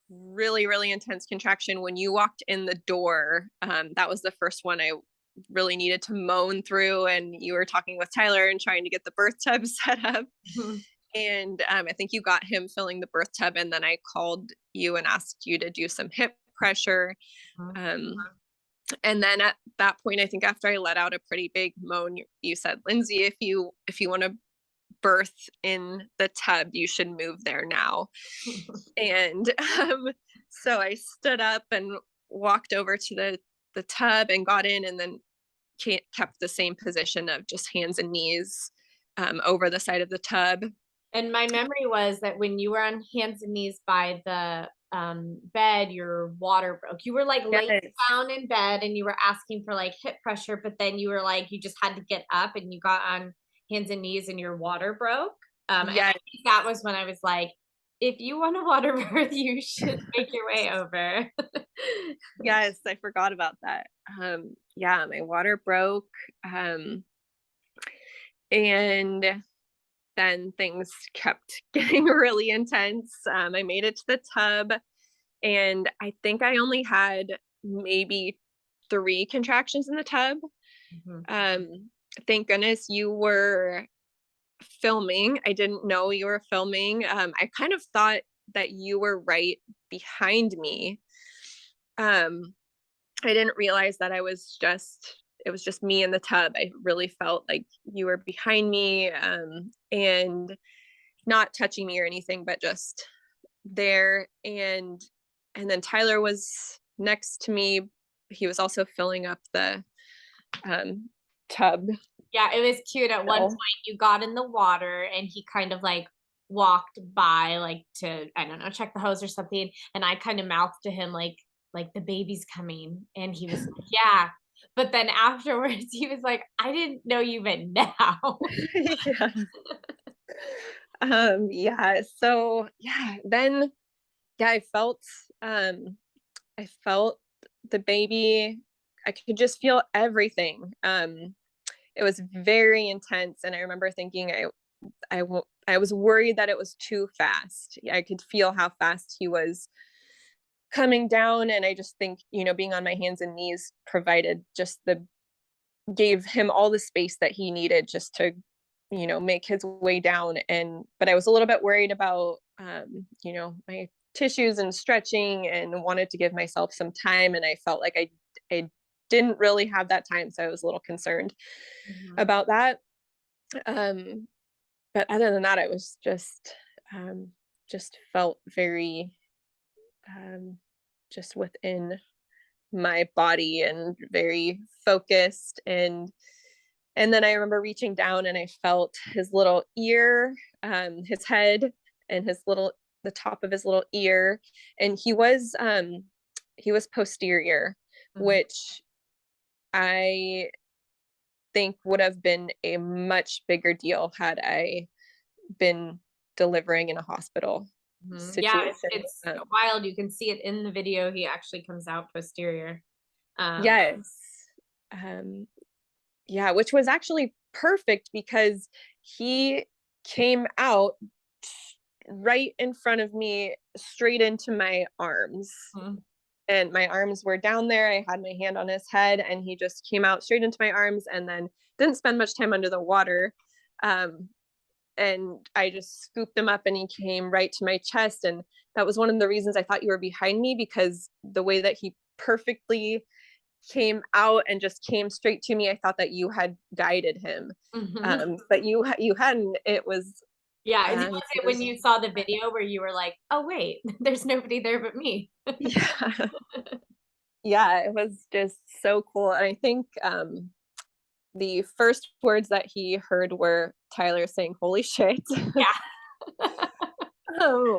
C: really, really intense contraction when you walked in the door. That was the first one I really needed to moan through, and you were talking with Tyler and trying to get the birth tub set up. And I think you got him filling the birth tub, and then I called you and asked you to do some hip pressure. And then at that point, I think after I let out a pretty big moan, you said, Lindsay, if you want to birth in the tub, you should move there now. And so I stood up and walked over to the tub and got in, and then kept the same position of just hands and knees over the side of the tub.
A: And my memory was that when you were on hands and knees by the bed, your water broke. You were like laying down in bed and you were asking for like hip pressure, but then you were like, you just had to get up and you got on hands and knees and your water broke. And I think that was when I was like, if you want a water birth, you should make your way over.
C: Yes, I forgot about that. Yeah, my water broke. And then things kept getting really intense. I made it to the tub, and I think I only had maybe 3 contractions in the tub. Thank goodness you were filming. I didn't know you were filming. I kind of thought that you were right behind me. I didn't realize that it was just me in the tub. I really felt like you were behind me, and not touching me or anything, but just there. And then Tyler was next to me. He was also filling up the tub.
A: Yeah, it was cute. At one point you got in the water and he kind of like walked by, like to, I don't know, check the hose or something. And I kind of mouthed to him like the baby's coming. And he was like, yeah. But then afterwards he was like, I didn't know you meant now.
C: So then I felt the baby. I could just feel everything. It was very intense, and I remember thinking I was worried that it was too fast. I could feel how fast he was coming down, and I just think, being on my hands and knees gave him all the space that he needed just to, make his way down. But I was a little bit worried about, my tissues and stretching, and wanted to give myself some time. And I felt like I didn't really have that time. So I was a little concerned about that. But other than that, I was just felt very, just within my body and very focused. And then I remember reaching down and I felt his little ear, his head, and the top of his little ear. And he was posterior, which I think would have been a much bigger deal had I been delivering in a hospital situation.
A: Yeah, it's wild. You can see it in the video. He actually comes out posterior.
C: Yes. Which was actually perfect because he came out right in front of me, straight into my arms. And my arms were down there. I had my hand on his head, and he just came out straight into my arms, and then didn't spend much time under the water. And I just scooped him up, and he came right to my chest. And that was one of the reasons I thought you were behind me, because the way that he perfectly came out and just came straight to me, I thought that you had guided him. But you hadn't. It was
A: was it when you saw the video where you were like, oh wait, there's nobody there but me?
C: Yeah, it was just so cool. And I think the first words that he heard were Tyler saying holy shit.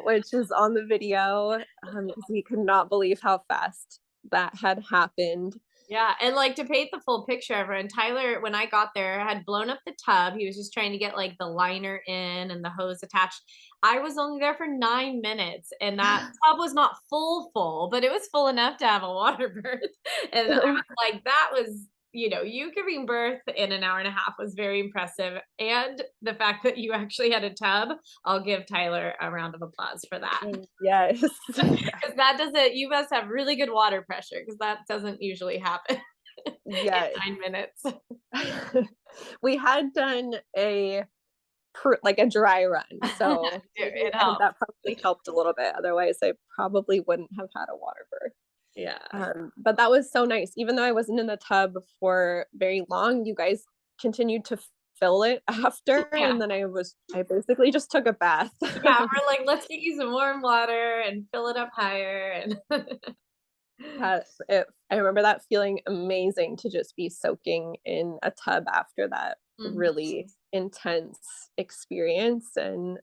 C: Which is on the video, because he could not believe how fast that had happened.
A: Yeah, and, like, to paint the full picture, everyone, Tyler, when I got there, had blown up the tub. He was just trying to get, like, the liner in and the hose attached. I was only there for 9 minutes, and that tub was not full, but it was full enough to have a water birth, and I was like, that was you giving birth in an hour and a half was very impressive, and the fact that you actually had a tub, I'll give Tyler a round of applause for that.
C: Yes.
A: 'Cause that doesn't you must have really good water pressure because that doesn't usually happen in
C: Yes.
A: 9 minutes.
C: We had done like a dry run, so maybe
A: It helps.
C: that probably helped a little bit. Otherwise, I probably wouldn't have had a water birth.
A: Yeah.
C: But that was so nice. Even though I wasn't in the tub for very long, you guys continued to fill it after,
A: Yeah.
C: and then I basically just took a bath.
A: Yeah, we're like, "Let's get you some warm water and fill it up higher," and
C: I remember that feeling amazing to just be soaking in a tub after that
A: Mhm.
C: really intense experience, and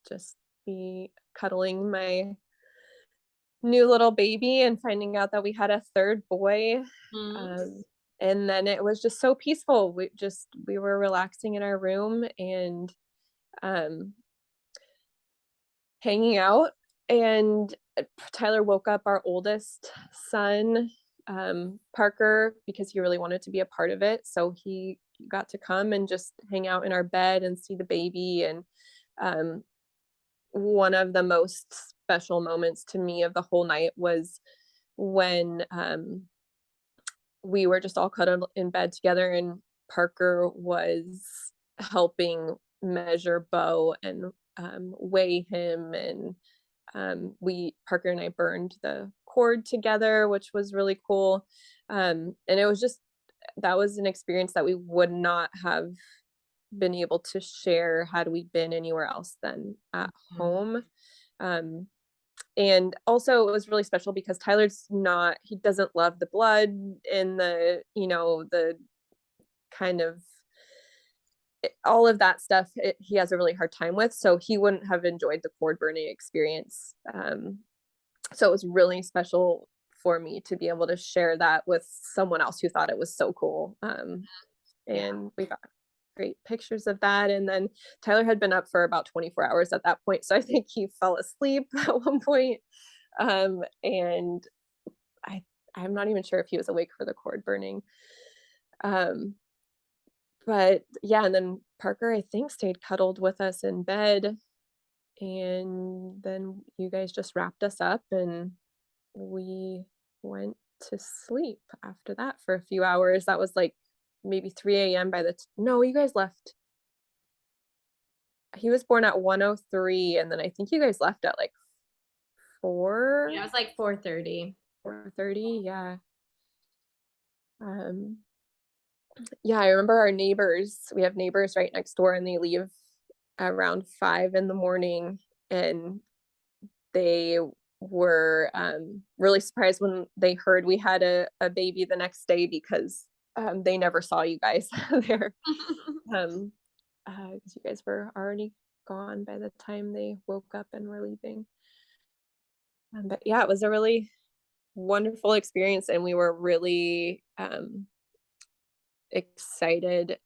C: just be cuddling my new little baby and finding out that we had a third boy.
A: Mhm.
C: Um, and then it was just so peaceful. We were relaxing in our room and um, hanging out. And Tyler woke up our oldest son, Parker, because he really wanted to be a part of it. So he got to come and just hang out in our bed and see the baby. And um, one of the most special moments to me of the whole night was when we were just all cuddled in bed together and Parker was helping measure Bo and weigh him, and we Parker and I burned the cord together, which was really cool. And it was just that was an experience that we would not have been able to share had we been anywhere else than at
A: Mhm.
C: home. Um, and also it was really special because he doesn't love the blood and the kind of all of that stuff he has a really hard time with, so he wouldn't have enjoyed the cord burning experience. So it was really special for me to be able to share that with someone else who thought it was so cool.
A: Yeah.
C: And we got great pictures of that, and then Tyler had been up for about 24 hours at that point, so I think he fell asleep at one point. And I I'm not even sure if he was awake for the cord burning. Um, but yeah, and then Parker, I think, stayed cuddled with us in bed, and then you guys just wrapped us up and we went to sleep after that for a few hours. That was like maybe 3 a.m. No, you guys left. He was born at 1:03, and then I think you guys left at like 4,
A: Yeah, it was like 4:30.
C: 4:30. Yeah. Um, yeah, I remember our neighbors. We have neighbors right next door, and they leave around 5 in the morning, and they were really surprised when they heard we had a baby the next day because they never saw you guys there. Um, 'Cause you guys were already gone by the time they woke up and were leaving. But yeah, it was a really wonderful experience, and we were really excited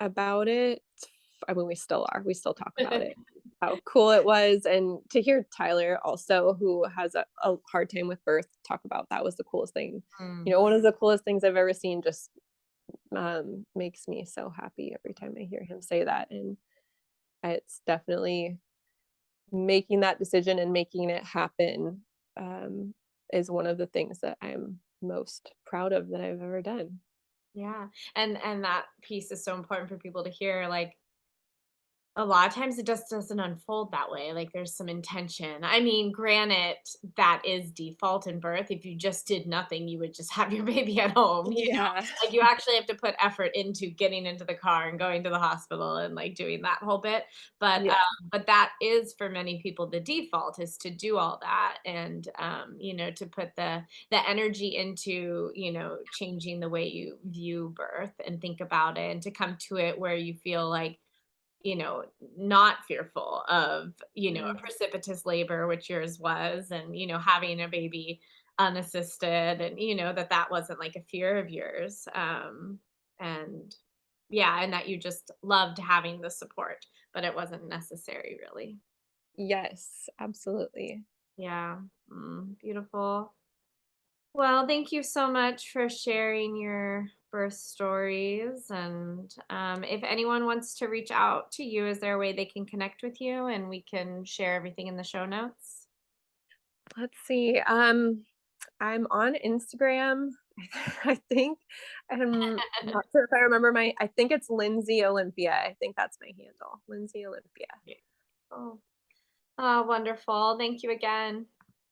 C: about it. I mean, we still are. We still talk about it, how cool it was. And to hear Tyler also, who has a hard time with birth, talk about that was the coolest thing.
A: Mm.
C: One of the coolest things I've ever seen, just makes me so happy every time I hear him say that. And it's definitely making that decision and making it happen is one of the things that I'm most proud of that I've ever done.
A: Yeah, and that piece is so important for people to hear, like, a lot of times it just doesn't unfold that way, like, there's some intention. I mean, granted, that is default in birth. If you just did nothing, you would just have your baby at home, you know?
C: Yeah.
A: Like, you actually have to put effort into getting into the car and going to the hospital and, like, doing that whole bit,
C: Yeah.
A: but that is for many people the default is to do all that and, to put the energy into, changing the way you view birth and think about it and to come to it where you feel like not fearful of, a
C: Mm.
A: precipitous labor, which yours was, and, having a baby unassisted, and that wasn't like a fear of yours. And yeah, and that you just loved having the support, but it wasn't necessary really.
C: Yes, absolutely.
A: Yeah. Beautiful. Well, thank you so much for sharing your birth stories. And if anyone wants to reach out to you, is there a way they can connect with you and we can share everything in the show notes?
C: Let's see. I'm on Instagram. I think I'm not sure if I remember I think it's Lindsay Olympia. I think that's my handle. Lindsay Olympia.
A: Oh, wonderful. Thank you again.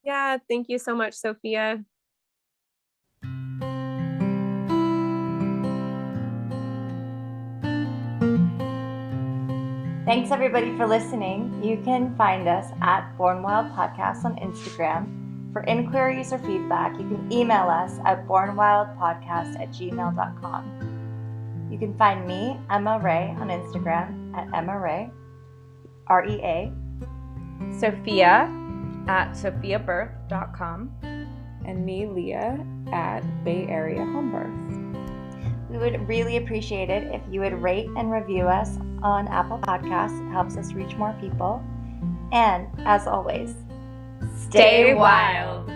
C: Yeah, thank you so much, Sophia.
D: Thanks everybody for listening. You can find us at Born Wild Podcast on Instagram. For inquiries or feedback, you can email us at bornwildpodcast@gmail.com. You can find me, Emma Ray, on Instagram at Emma Ray, REA. Sophia at sophiabirth.com.
B: And me, Leah, at Bay Area Home Birth.
D: We would really appreciate it if you would rate and review us on Apple Podcasts. It helps us reach more people. And as always, stay wild.